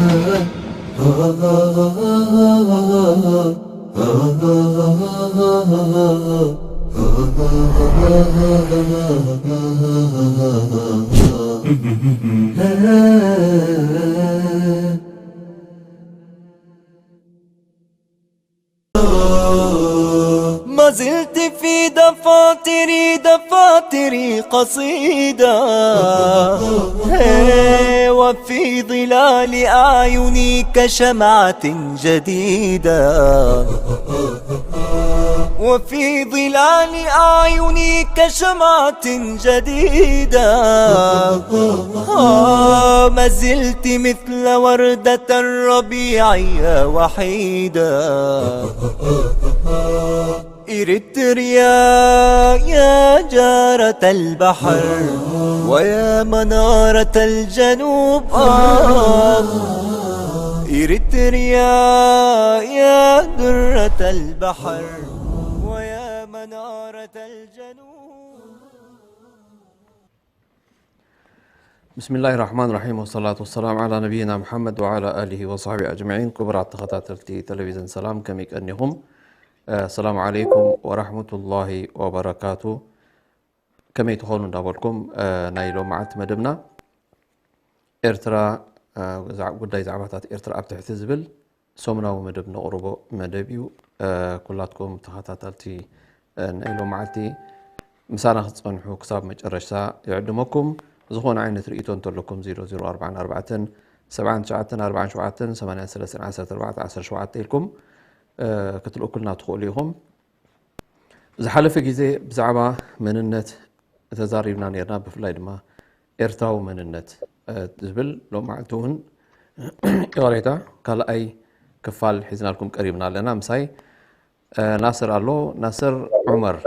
ما زلت في دفاتري قصيدة، وفي ظلال أعيني كشمعة جديدة، وفي ظلال أعيني كشمعة جديدة. ما زلت مثل وردة الربيع يا وحيدة. إريتريا يا جارة البحر ويا منارة الجنوب، إريتريا يا درة البحر ويا منارة الجنوب. بسم الله الرحمن الرحيم، والصلاة والسلام على نبينا محمد وعلى آله وصحبه أجمعين. كبرات تخطاتلتي تلفزيون سلام كميك أنهم السلام عليكم ورحمة الله وبركاته. كمي تخونوا دابلكم نايلو معت مدبنا إرترا قداي زعباتات إرترا أبتحت زبل سومنا ومدبنا قربو مدبيو كلاتكم تخطاتلتي نايلو معتي مسانا خصنحو كساب مجرشا يعدمكم زخون عين تريتو انترلكم 00444 794 8 شوعات لكم كتلقوا كلنا تخوليهم زحلف جزء بزعبة من النت تزاريبنا نيرنا بفلاي دما إرتاو من النت زبل لو معتوهن قريتا قال أي كفال حزنا لكم قريبنا لنا مساي ناصر الله ناصر عمر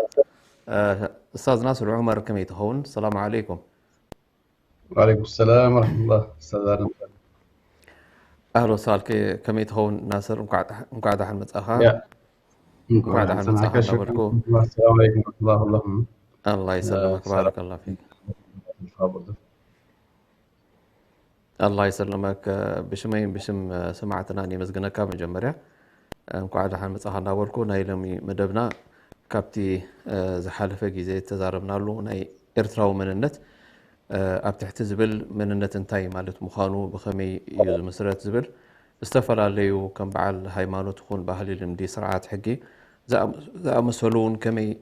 أستاذ ناصر عمر كم يتهون. السلام عليكم. وعليكم السلام ورحمة الله. أستاذ أهلا وسهلا. كم يتهون ناصر مقعد أحد متأخر مقعد أحد متأخر. السلام عليكم ورحمة الله. الله يسلمك. بارك الله فيك. الله يسلمك. بشمين بشم سمعتنا أني مزجنا كام جمرة مقعد أحد متأخر ناولكو نايلمي مدبنا كابتي زحلفة جزء تزاربنا له ناي إرتراو من النت أبتحت زبل من النت انتاي مالت مخانو بخمي يوز مسرات زبل استفر عليه كم بعل هايمانو تكون بأهلي المدي سرعات حقي زا مسؤولون كمي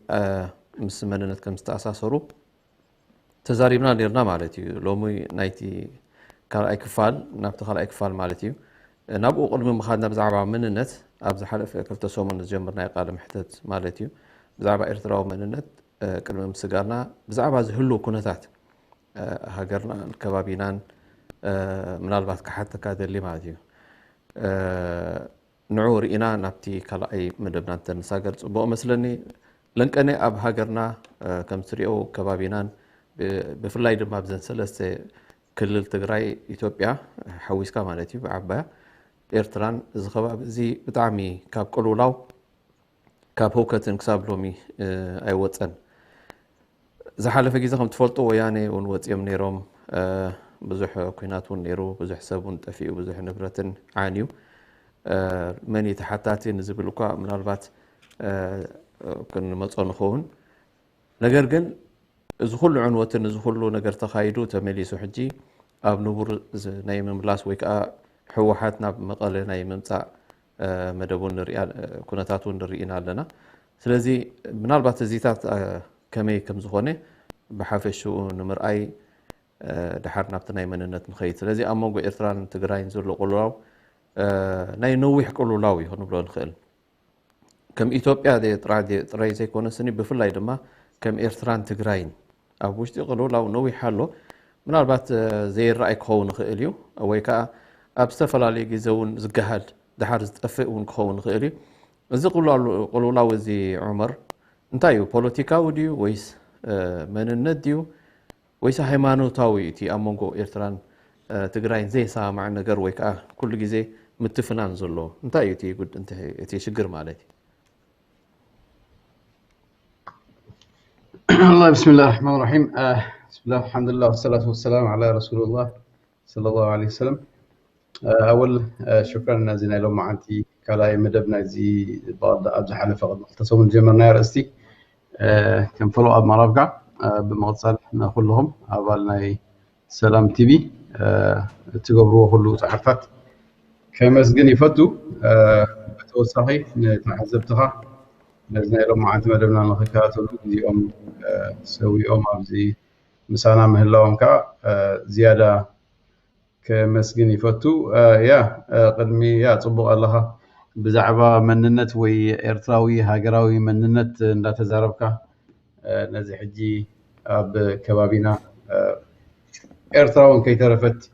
مس من النت كم استأساسرو تزاربنا ليرنا مالتي لومي نايتي كار أكفال نبتخل أكفال مالتي نبقى قلم مخادنا بزعبا من النت أبز حلف كلتسوم من الجمرنا يقال محتت مالتي بزعبا إرتراو من النت كلمة مسجارنا بزعبا زهلو كونتات هاجرنا الكبابينان من البات كحتى كادر اللي ماديو نعور إنا نبتي كلا أي مدبنا تنساجر بو مثلني لنكني أب هاجرنا كم سريو كبابينان بفلاي دم أبزن سلسة كل التجراي إثيوبيا حويس كمالتي بعبا إيرتران زخبا زي بتعمي كاب كلولاو كاب هوكتن كساب لومي أي واتن زحلف جيزهم تفلطوا وياني ونوت يوم نيروم بزح كينات ونيرو بزح سبون تفيء وبزح نبرة عانيو من يتحتاتي نزبل لقاء من البات كن مصون خون نجرجن زخل عنوة نزخلو نجر تخايدو تملي سحجي أب نبور نايم ملاس ويكا حوحاتنا بمقالة نايم ممتع مدبون الرئال كونتاتون الرئينا لنا سلزي من البات زيتات كمي كم زخونة بحافشو نمر أي دحر نبتنا من النت مخيط سلزي أمو إرتران تجراين زور لقلولاو ناي نويح قلولاوي هون بلون خيل كم إثيوبيا دي تراي زي كون سني بفلاي دما كم إرتران تجراين أبوش تقلولاو نويح حلو من البات زي الرأي كون خيليو أويكا أبستفل على جزون زجهل دحر زتفقون كون خيلي زي قلولاو زي عمر انتايو بوليتيكاو ديو ويس من النديو ويس هيمانوتاوي تي أمونغو إرتران تجراين زي سامع نجر ويكا كل جزء متفنان زلو انتايو تي قد انت تي شجر مالتي. الله بسم الله الرحمن الرحيم. بسم الله الحمد لله والصلاة والسلام على رسول الله صلى الله عليه وسلم. أول شكرا زين لهم معنتي كلاي مدبنا زي بعض أبز حالة فقط مختصر جمرنا رأستي كم فلو أب مرافقة بمغصل نقول لهم أولنا سلام تي في تجبروا كله صحفات كمس جني فتو بتوصحي نتحزبتها نزنا لهم معنتي مدبنا نخكات اليوم سوي يوم أبزي مسانا مهلاهم كا زيادة كمسجن يفتو يا قدمي يا صبغ الله بزعبة مننت وي إرتراوي هاجراوي مننت لا تزاربك نزح حجي أب كبابينا إرتراون كي ترفت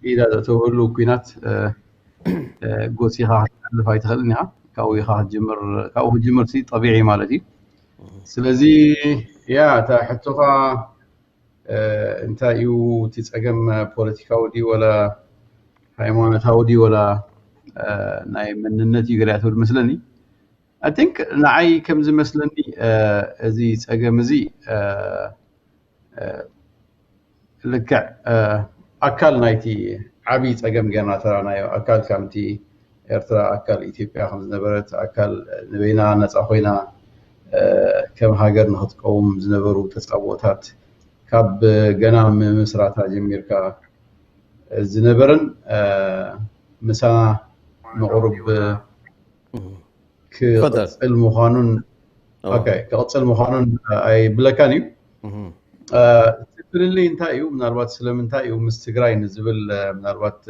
إذا تقولوا كينات قوسيها لفايت خلنيها كاويها جمر سي طبيعي مالتي سلزي يا تحتها انت يو تتسقم بوليتيكاودي ولا ሃይማኖታዊ ولا ናይ መንነት ይግሪያት መስለኒ I think ንዓይ ከም ዝመስለኒ እዚ ፀገም እዚ ልክዕ ኣካል ናይቲ ዓብይ ፀገም ገና ተራናዮ ኣካል ከምቲ ኤርትራ ኣካል ኢትዮጵያ ከም ዝነበረት ኣካል ንበይና ነፃ ኮይና ከም ሃገር ንኽትቀውም ዝነበሩ ተፃወታት ካብ ገና ምስራታ ጀሚርካ ዝነበረን ምሳና ንቁርብ ክቅፅል ምዃኑን ክቅፅል ምዃኑን ኣይብለካን እዩ ትብልልይ እንታይ እዩ ምናልባት ስለምንታይ እዩ ምስ ትግራይ ንዝብል ምናልባት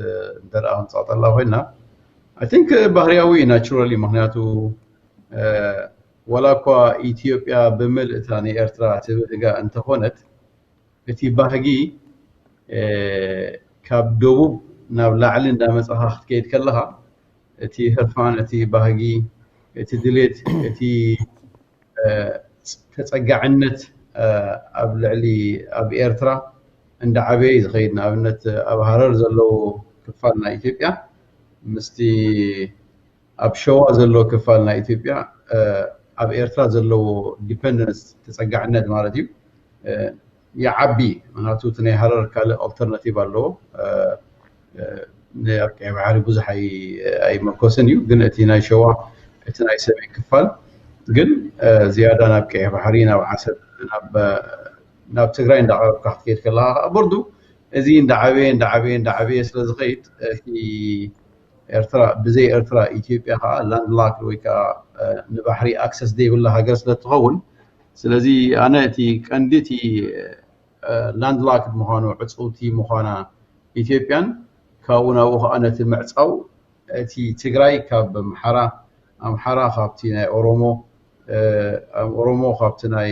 እንተደኣ ክንፃወጠላ ኮይና I think ባህርያዊ ናቹራሊ ምክንያቱ ወላ እኳ ኢትዮጵያ ብምልእታ ንኤርትራ ትብህጋ እንተኾነት እቲ ባህጊ ካብ ደቡብ ናብ ላዕሊ እንዳመፅኻ ክትከይድ ከለኻ እቲ ህርፋን እቲ ባህጊ እቲ ድሌት እቲ ተፀጋዕነት ኣብ ልዕሊ ኣብ ኤርትራ እንዳዓበየ ዝኸይድ ንኣብነት ኣብ ሃረር ዘለዎ ክፋል ናይ ኢትዮጵያ ምስቲ ኣብ ሸዋ ዘለዎ ክፋል ናይ ኢትዮጵያ ኣብ ኤርትራ ዘለዎ ዲፔንደንስ ተፀጋዕነት ማለት እዩ يعبي معناته تني هرر كال alternative አለው ኣብ ቀይ ባሕሪ ብዙሕ ኣይ መኮሰንዩ ግን እቲ ናይ ሸዋ እቲ ናይ ሰሜን ክፋል ግን ዝያዳ ናብ ቀይ ባሕሪ ናብ ዓሰብ ናብ ትግራይ እንዳቀረብካ ክትከይድ ከለኻ برضو እዚ እንዳዓበየ ስለ ዝኸይድ እቲ ኤርትራ ብዘይ ኤርትራ ኢትዮጵያ ከዓ ላንድ ላክ ወይ ከዓ ንባሕሪ ኣክሰስ ዘይብላ ሃገር ስለ ትኸውን ስለዚ ኣነ እቲ ቀንዲ እቲ ላንድ ላክ ምዃኑ ዕፁብቲ ምዃና ኢትዮጵያን ካብኡ ናብኡ ከዓ ነቲ ምዕፃው እቲ ትግራይ ካብ ኣምሓራ ካብቲ ናይ ኦሮሞ ካብቲ ናይ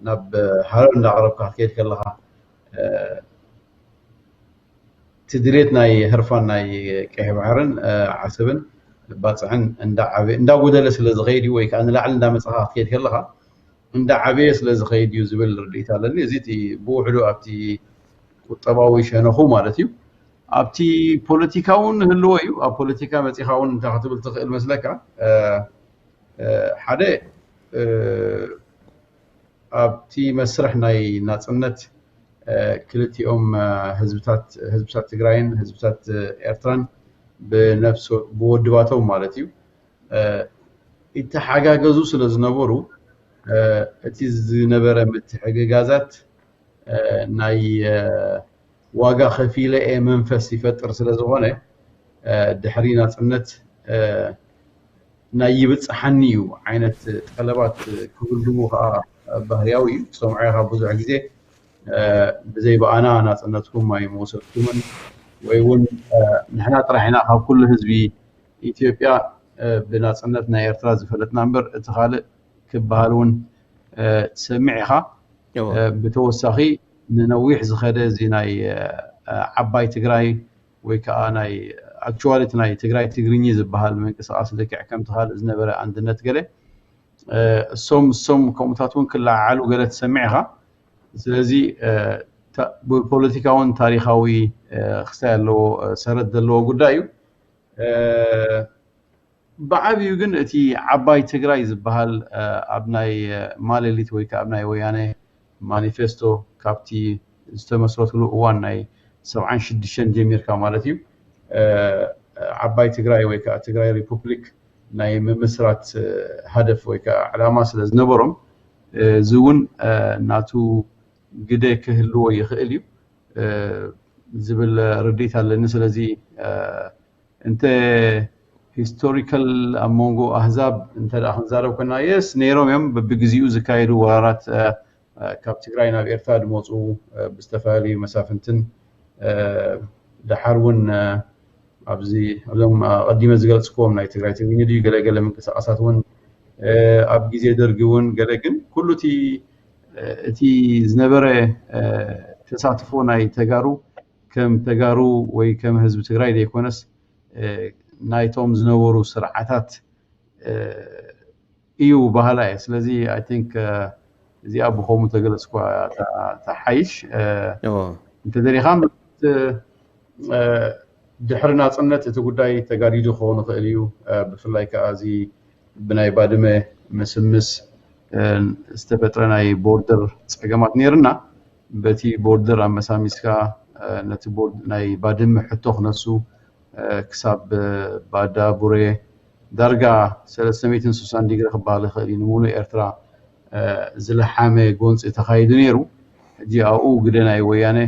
ናብ ሃረር እንዳቀረብካ ክትከይድ ከለኻ ትድሌት ናይ ህርፋን ናይ ቀይ ባሕርን ዓሰብን ባፅዕን እንዳጎደለ ስለ ዝኸይድ እዩ ወይ ከዓ ንላዕሊ እንዳመፅኻ ክትከይድ ከለኻ እንዳዓበየ ስለ ዝኸይድ እዩ ዝብል ርድኢት ኣለኒ እዚ እቲ ብውሕዱ ኣብቲ ቁጠባዊ ሸነኹ ማለት እዩ ኣብቲ ፖለቲካውን ህልዎ እዩ ኣብ ፖለቲካ መፂኻ እውን እንታይ ክትብል ትኽእል መስለካ ሓደ ኣብቲ መስርሕ ናይ ናፅነት ክልቲኦም ህዝብታት ትግራይን ህዝብታት ኤርትራን ብነፍስ ብወድባቶም ማለት እዩ ይተሓጋገዙ ስለ ዝነበሩ እቲ ዝነበረ ምትሕግጋዛት ናይ ዋጋ ከፊለ መንፈስ ይፈጥር ስለ ዝኾነ ድሕሪ ናፅነት ናይ ይብፅሓኒ እዩ ዓይነት ጠለባት ክህልው ከዓ ባህርያዊ እዩ ሰምዖ ኢኻ ብዙሕ ግዜ ብዘይ በኣና ናፅነትኩም ኣይመወሰድኩምን ወይ እውን ንሕና ጥራሕ ኢና ካብ ኩሉ ህዝቢ ኢትዮጵያ ብናፅነት ናይ ኤርትራ ዝፈለጥና እምበር እቲ ካልእ ክበሃል እውን ትሰሚዕ ኢኻ ብተወሳኺ ንነዊሕ ዝኸደ እዚ ናይ ዓባይ ትግራይ ወይ ከዓ ናይ ኣክቹዋሊ ናይ ትግራይ ትግርኛ ዝበሃል ምንቅስቃስ ልክዕ ከምቲ ካልእ ዝነበረ አንድነት ገለ እሶም ከምኡታት እውን ክለዓሉ ገለ ትሰሚዕ ኢኻ ስለዚ ብፖለቲካውን ታሪካዊ ክሳይ ኣለዎ ሰረት ዘለዎ ጉዳይ እዩ ብዓብዩ ግን እቲ ዓባይ ትግራይ ዝበሃል ኣብ ናይ ማሌሊት ወይ ከዓ ኣብ ናይ ወያነ ማኒፌስቶ ካብቲ ዝተመስረትሉ እዋን ናይ 76 جميركا مالتي عباي تግራይ ወይ ከዓ ትግራይ ሪፑብሊክ ናይ ምምስራት هدف ወይ ከዓ ዓላማ ስለ ዝነበሮም ዝውን ናቱ ግደ ክህልዎ ይኽእል እዩ ዝብል ርዲት ኣለኒ ስለዚ እንተ ሂስቶሪካል አሞንጎ አህዛብ እንተ ዳኽንዛረብ ኮና የስ ነይሮም እዮም በብግዚኡ ዝካየዱ ወራራት ካብ ትግራይ ናብ ኤርትራ ድመፁ ብዝተፈላለዩ መሳፍንትን ድሓርውን ኣብዚ እዞም ቀዲመ ዝገልጽኩም ናይ ትግራይ ትግርኛ ድዩ ገለገለ ምንቅስቃሳት እውን ኣብ ግዜ ደርጊ እውን ገለ ግን ኩሉ እቲ ዝነበረ ተሳትፎ ናይ ተጋሩ ከም ተጋሩ ወይ ከም ህዝቢ ትግራይ ደይኮነስ ናይቶም ዝነበሩ ስርዓታት እዩ ባህላ እዩ ስለዚ አይ ቲንክ እዚ ኣብኹም ተገለጽኳ ተሓይሽ እንተ ደሪኻ ድሕሪ ናጽነት እቲ ጉዳይ ተጋዲዱ ክኸውን ይኽእል እዩ ብፍላይ ከዓ እዚ ብናይ ባድመ መስምስ ዝተፈጥረ ናይ ቦርደር ፀገማት ነይርና በቲ ቦርደር ኣመሳሚስካ ነቲ ናይ ባድመ ሕቶ ክነሱ ክሳብ ባዳ ቡሬ ዳርጋ 360 ዲግሪ ክበሃል ይኽእል እዩ ንሙሉእ ኤርትራ ዝለሓመ ጎንፂ ተኻይዱ ነይሩ ሕጂ ኣብኡ ግደ ናይ ወያነ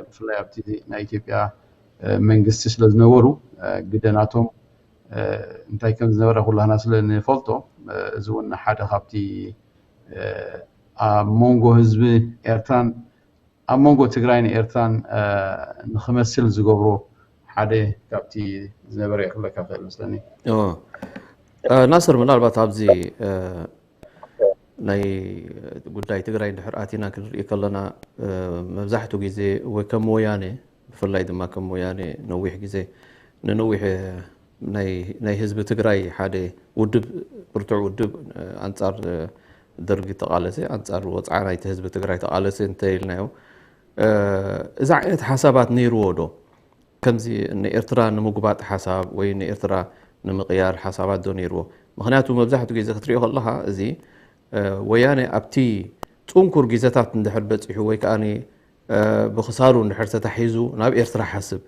ብፍላይ ኣብቲ ናይ ኢትዮጵያ መንግስቲ ስለ ዝነበሩ ግደናቶም እንታይ ከም ዝነበረ ኩላህና ስለ ንፈልጦ እዚ እውን ሓደ ካብቲ ኣብ ሞንጎ ህዝቢ ኤርትራን ኣብ ሞንጎ ትግራይን ኤርትራን ንኽመስል ዝገብሮ ሓደ ካብቲ ዝነበረ ይኽለካ ክእል መስለኒ ናስር ምናልባት ኣብዚ ናይ ጉዳይ ትግራይ ድሕር ኣቲና ክንርኢ ከለና መብዛሕትኡ ግዜ ወይ ከም ወያነ ብፍላይ ድማ ከም ወያነ ነዊሕ ግዜ ንነዊሕ ናይ ህዝቢ ትግራይ ሓደ ውድብ ብርቱዕ ውድብ ኣንጻር ደርጊ ተቃለሰ ኣንጻር ወፃዓ ናይቲ ህዝቢ ትግራይ ተቃለሰ እንተይልናዮ እዛ ዓይነት ሓሳባት ነይርዎ ዶ ከምዚ ንኤርትራ ንምጉባጥ ሓሳብ ወይ ንኤርትራ ንምቕያር ሓሳባት ዶ ነይርዎ ምክንያቱ መብዛሕትኡ ግዜ ክትሪኦ ከለካ እዚ ወያነ ኣብቲ ፅንኩር ግዜታት እንድሕር በፂሑ ወይ ከዓኒ ብኽሳሩ እንድሕር ተታሒዙ ናብ ኤርትራ ሓስብ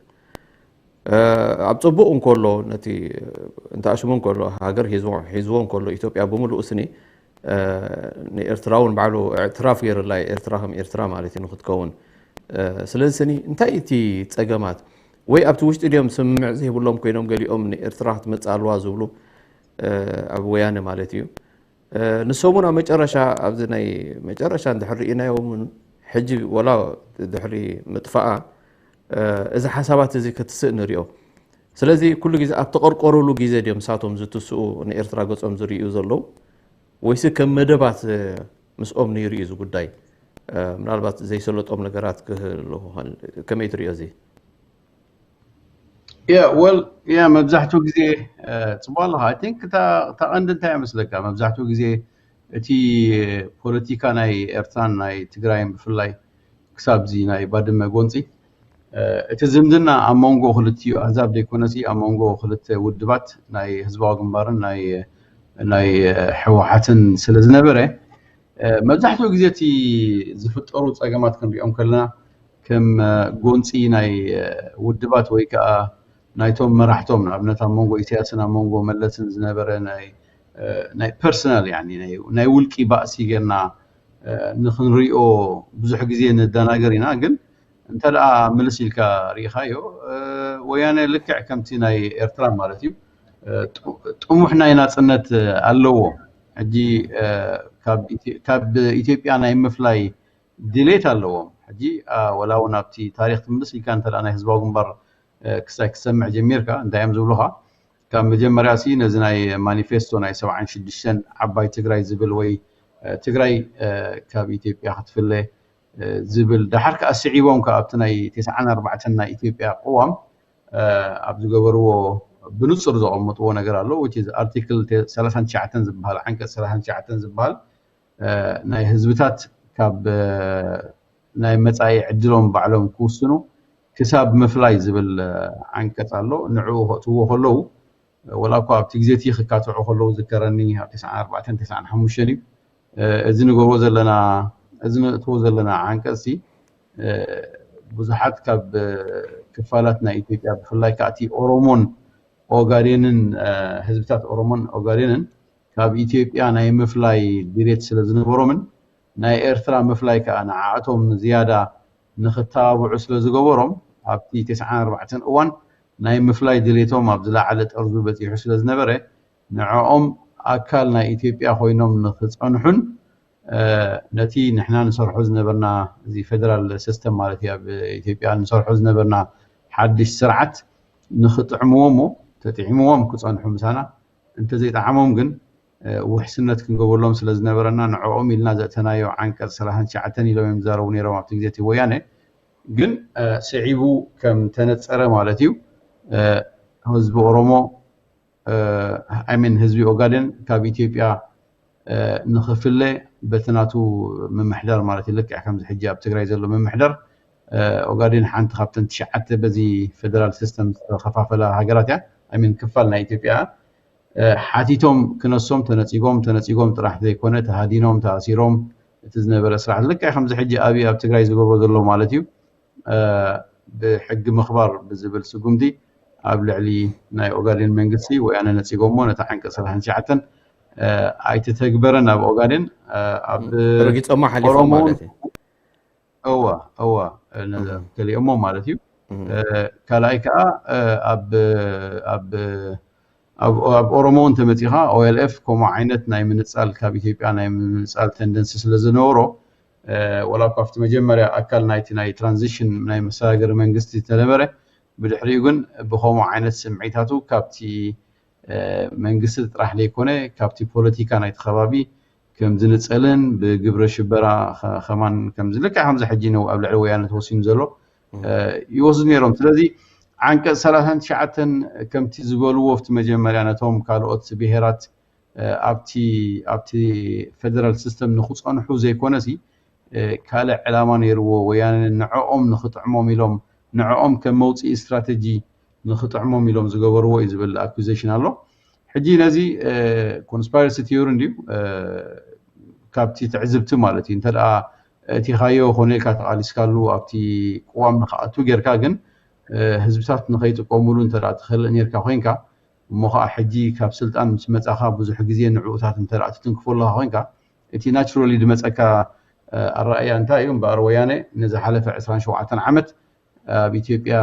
ኣብ ፅቡቕ እንከሎ ነቲ እንተኣሽሙ እንከሎ ሃገር ሒዝዎ እንከሎ ኢትዮጵያ ብምሉእ ስኒ ንኤርትራውን ባዕሉ እዕትራፍ ገይርላ ኤርትራ ከም ኤርትራ ማለት እዩ ንክትከውን ስለዚ ስኒ እንታይ እቲ ፀገማት ወይ ኣብቲ ውሽጢ ድዮም ስምምዕ ዘይብሎም ኮይኖም ገሊኦም ንኤርትራ ክትመፅእ ኣለዋ ዝብሉ ኣብ ወያነ ማለት እዩ ንሶሙን ኣብ መጨረሻ ኣብዚ ናይ መጨረሻ እንድሕር ርኢናዮም ሕጂ ወላ ድሕሪ ምጥፋኣ እዚ ሓሳባት እዚ ክትስእ ንሪኦ ስለዚ ኩሉ ግዜ ኣብ ተቆርቆረሉ ግዜ ድዮም ሳቶም ዝትስኡ ንኤርትራ ገጾም ዝርዩ ዘለው ወይስ ከም መደባት ምስኦም ነይሩ እዩ እዚ ጉዳይ ምናልባት ዘይሰለጦም ነገራት ክህልው ከመይ ትሪኦ እዚ መብዛሕትኡ ግዜ ፅቡቅ ኣለካ አይ ቲንክ ተቐንዲ እንታይ ይመስለካ መብዛሕትኡ ግዜ እቲ ፖለቲካ ናይ ኤርትራን ናይ ትግራይን ብፍላይ ክሳብዚ ናይ ባድመ ጎንፂ እቲ ዝምድና ኣብ ሞንጎ ክልቲኡ ኣህዛብ ደይኮነሲ ኣብ ሞንጎ ክልተ ውድባት ናይ ህዝባዊ ግንባርን ናይ ሕወሓትን ስለ ዝነበረ መብዛሕትኡ ግዜ እቲ ዝፍጠሩ ፀገማት ክንሪኦም ከለና ከም ጎንፂ ናይ ውድባት ወይ ከዓ ናይቶም መራሕቶም ንኣብነት ኣብ ሞንጎ ኢሳያስን ኣብ ሞንጎ መለስን ዝነበረ ናይ ፐርሰናል ናይ ውልቂ ባእሲ ጌርና ንክንሪኦ ብዙሕ ግዜ ንደናገር ኢና ግን እንተ ደኣ ምልስ ኢልካ ሪኢኻዮ ወያነ ልክዕ ከምቲ ናይ ኤርትራ ማለት እዩ ጥሙሕ ናይ ናፅነት ኣለዎ ሕጂ ካብ ኢትዮጵያ ናይ ምፍላይ ድሌት ኣለዎም ሕጂ ወላ እውን ኣብቲ ታሪክ ትምልስ ኢልካ እንተ ደኣ ናይ ህዝባዊ ግንባር ክሳይ ክሰምዕ ጀሚርካ እንታይ እዮም ዝብሉኻ ካብ መጀመርያ ሲ ነዚ ናይ ማኒፌስቶ ናይ 76 ዓባይ ትግራይ ዝብል ወይ ትግራይ ካብ ኢትዮጵያ ክትፍለ ዝብል ድሓር ከዓ ስዒቦም ካብቲ ናይ 94 ናይ ኢትዮጵያ ቅዋም ኣብ ዝገበርዎ ብንጹር ዘቐመጥዎ ነገር ኣሎ which is article 39 ዝበሃል ዓንቀጽ 39 ዝበሃል ናይ ህዝብታት ካብ ናይ መጻኢ ዕድሎም ባዕሎም ክውስኑ ክሳብ ምፍላይ ዝብል ዓንቀጽ ኣሎ ንዕኡ ከእትዎ ከለዉ ወላ እኳ ኣብቲ ግዜቲ ክካትዑ ከለዉ ዝከረኒ ኣብ 94 95 እዩ እዚ ንገብሮ ዘለና እዚ ነእትዎ ዘለና ዓንቀጽ ብዙሓት ካብ ክፋላትና ኢትዮጵያ ብፍላይ ካቲ ኦሮሞን ኦጋዴንን ህዝብታት ኦሮሞን ኦጋዴንን ካብ ኢትዮጵያ ናይ ምፍላይ ዲሬት ስለ ዝነበሮምን ናይ ኤርትራ ምፍላይ ከዓ ንዓኣቶም ዝያዳ ንኽተባብዑ ስለ ዝገበሮም ኣብቲ 94 እዋን ናይ ምፍላይ ድሌቶም ኣብ ዝለዓለ ጠርዙ በፂሑ ስለ ዝነበረ ንዕኦም ኣካል ናይ ኢትዮጵያ ኮይኖም ንኽፀንሑን ነቲ ንሕና ንሰርሖ ዝነበርና እዚ ፌደራል ሲስተም ማለት እዩ ኣብ ኢትዮጵያ ንሰርሖ ዝነበርና ሓድሽ ስርዓት ንኽጥዕምዎም ተጥዒምዎም ክፀንሑ ምሳና እንተዘይጣዕሞም ግን ውሕስነት ክንገበሎም ስለ ዝነበረና ንዕኦም ኢልና ዘእተናዮ ዓንቀጽ 39 ኢሎም እዮም ዝዛረቡ ነይሮም ኣብቲ ግዜ ወያነ ግን ስዒቡ ከም ተነፀረ ማለት እዩ ህዝቢ ኦሮሞ ኣሚን ህዝቢ ኦጋዴን ካብ ኢትዮጵያ ንኽፍለ በትናቱ ምምሕዳር ማለት እዩ ልክዕ ከምዚ ሕጂ ኣብ ትግራይ ዘሎ ምምሕዳር ኦጋዴን ሓንቲ ካብተን 9 በዚ ፌደራል ሲስተም ዝተኸፋፈላ ሃገራት እያ ኣሚን ክፋል ናይ ኢትዮጵያ ሓቲቶም ክነሶም ተነፂጎም ጥራሕ ዘይኮነ ተሃዲኖም ተኣሲሮም እቲ ዝነበረ ስራሕ ልክዕ ከምዚ ሕጂ ኣብይ ኣብ ትግራይ ዝገብሮ ዘሎ ማለት እዩ ብሕጊ ምኽባር ብዝብል ስጉምቲ ኣብ ልዕሊ ናይ ኦጋዴን መንግስቲ ወያነ ነፂጎሞ ነቲ ዓንቀጽ 39 ኣይተተግበረን ኣብ ኦጋዴን ኣብ ረጊፆሞ ሓሊፎም ማለት እዩ እዋ ከሊኦሞ ማለት እዩ ካልኣይ ከዓ ኣብ ኦሮሞን ተመፂኻ OLF ከምኡ ዓይነት ናይ ምንፃል ካብ ኢትዮጵያ ናይ ምንፃል ተንደንሲ ስለ ዝነበሮ ወላ ካብቲ መጀመርያ ኣካል ናይቲ ናይ ትራንዚሽን ናይ መሰጋገሪ መንግስቲ ተነበረ ብድሕሪኡ ግን ብከምኡ ዓይነት ስምዒታቱ ካብቲ መንግስቲ ጥራሕ ዘይኮነ ካብቲ ፖለቲካ ናይቲ ከባቢ ከም ዝንፀልን ብግብረ ሽበራ ከማን ከም ዝልክዕ ከምዚ ሕጂ ነው ኣብ ልዕሊ ወያነ ተወሲኑ ዘሎ ይወስዱ ነይሮም ስለዚ ዓንቀጽ 39 ከምቲ ዝበልዎ ኣብቲ መጀመርያ ነቶም ካልኦት ብሄራት ኣብቲ ፌደራል ሲስተም ንኽፀንሑ ዘይኮነሲ ካልእ ዕላማ ነይርዎ ወያነ ንዕኦም ንኽጥዕሞም ኢሎም ንዕኦም ከም መውፅኢ ስትራቴጂ ንኽጥዕሞም ኢሎም ዝገበርዎ እዩ ዝብል ኣኩዜሽን ኣሎ ሕጂ ነዚ ኮንስፓይረሲ ቲዮሪ እንድዩ ካብቲ ትዕዝብቲ ማለት እዩ እንተደኣ እቲ ካዮ ኾነልካ ተቓሊስካሉ ኣብቲ ቅዋም ንኽኣቱ ጌርካ ግን ህዝብታት ንኸይጥቀሙሉ እንተደኣ ትኽልእ ነርካ ኮይንካ እሞ ከዓ ሕጂ ካብ ስልጣን ምስ መፃኻ ብዙሕ ግዜ ንዕኡታት እንተደኣ ትትንክፈለካ ኮይንካ እቲ ናቹራሊ ድመፀካ ኣረኣያ እንታይ እዩ እምበኣር ወያነ ንዝሓለፈ 27 ዓመት ኣብ ኢትዮጵያ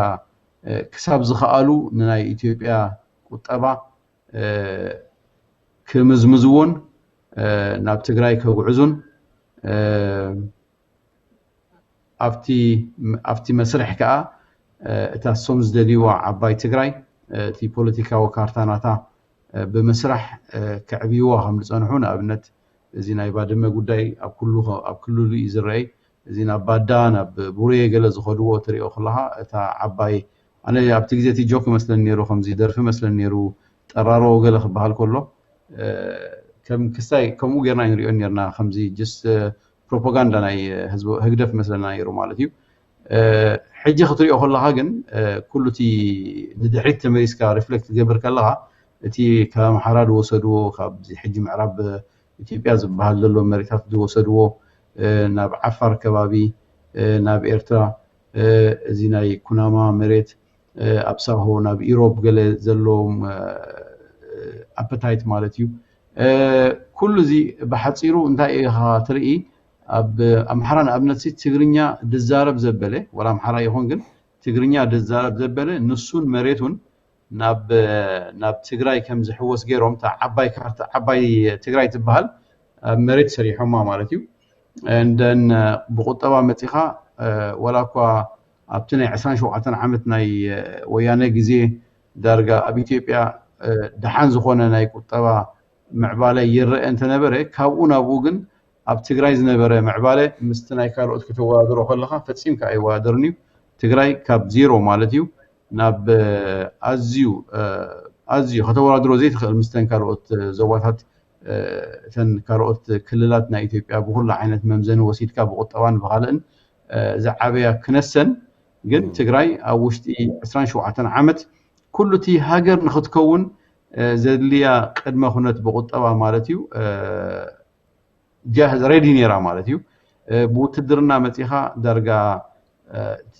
ክሳብ ዝኽኣሉ ንናይ ኢትዮጵያ ቁጠባ ክምዝምዝዎን ናብ ትግራይ ከጉዕዙን ኣብቲ መስርሕ ከዓ እታ ሶም ዝደልይዋ ዓባይ ትግራይ እቲ ፖለቲካዊ ካርታናታ ብምስራሕ ክዕብይዋ ከም ዝፀንሑ ንኣብነት እዚ ናይ ባድመ ጉዳይ ኣብ ክልሉ እዩ ዝረአይ እዚ ናብ ባዳ ናብ ቡሬ ገለ ዝኸድዎ ትሪኦ ከለካ እታ ዓባይ ኣነ ኣብቲ ግዜ እቲ ጆክ መስለን ነይሩ ከምዚ ደርፊ መስለን ነይሩ ጠራሮ ገለ ክበሃል ከሎ ከም ክስታይ ከምኡ ጌርና ንሪኦ ነርና ከምዚ ጀስት ፕሮፓጋንዳ ናይ ህዝቢ ህግደፍ መስለና ነይሩ ማለት እዩ ሕጂ ክትሪኦ ከለካ ግን ኩሉ እቲ ንድሕሪት ተመሊስካ ሪፍሌክት ትገብር ከለካ እቲ ካብ ኣምሓራ ዝወሰድዎ ካብዚ ሕጂ ምዕራብ ኢትዮጵያ ዝበሃል ዘሎ መሬታት ዝወሰድዎ ናብ ዓፋር ከባቢ ናብ ኤርትራ እዚ ናይ ኩናማ መሬት ኣብ ሳሆ ናብ ኢሮብ ገለ ዘለዎም ኣፐታይት ማለት እዩ ኩሉ እዚ ብሓፂሩ እንታይ ኢኻ ትርኢ ኣብ ኣምሓራ ንኣብነት ትግርኛ ድዛረብ ዘበለ ወላ ኣምሓራ ይኹን ግን ትግርኛ ድዛረብ ዘበለ ንሱን መሬቱን ናብ ትግራይ ከም ዝሕወስ ገይሮም ታ ዓባይ ካርታ ዓባይ ትግራይ ትበሃል መሬት ሰሪሖማ ማለት እዩ እንደን ብቁጠባ መፂኻ ወላ እኳ ኣብቲ ናይ 27 ዓመት ናይ ወያነ ግዜ ዳርጋ ኣብ ኢትዮጵያ ደሓን ዝኾነ ናይ ቁጠባ ምዕባለ ይረአ እንተነበረ ካብኡ ናብኡ ግን ኣብ ትግራይ ዝነበረ ምዕባለ ምስቲ ናይ ካልኦት ክትወዳደሮ ከለካ ፈፂምካ ኣይወዳደርን እዩ ትግራይ ካብ ዜሮ ማለት እዩ ናብ ኣዝዩ ከተወዳድሮ ዘይትኽእል ምስተን ካልኦት ዞባታት እተን ካልኦት ክልላት ናይ ኢትዮጵያ ብኩሉ ዓይነት መምዘኒ ወሲድካ ብቁጠባን ብካልእን ዝዓበያ ክነሰን ግን ትግራይ ኣብ ውሽጢ 27 ዓመት ኩሉ እቲ ሃገር ንኽትከውን ዘድልያ ቅድመ ኩነት ብቁጠባ ማለት እዩ ጃህዝ ሬዲ ነይራ ማለት እዩ ብውትድርና መፂኻ ዳርጋ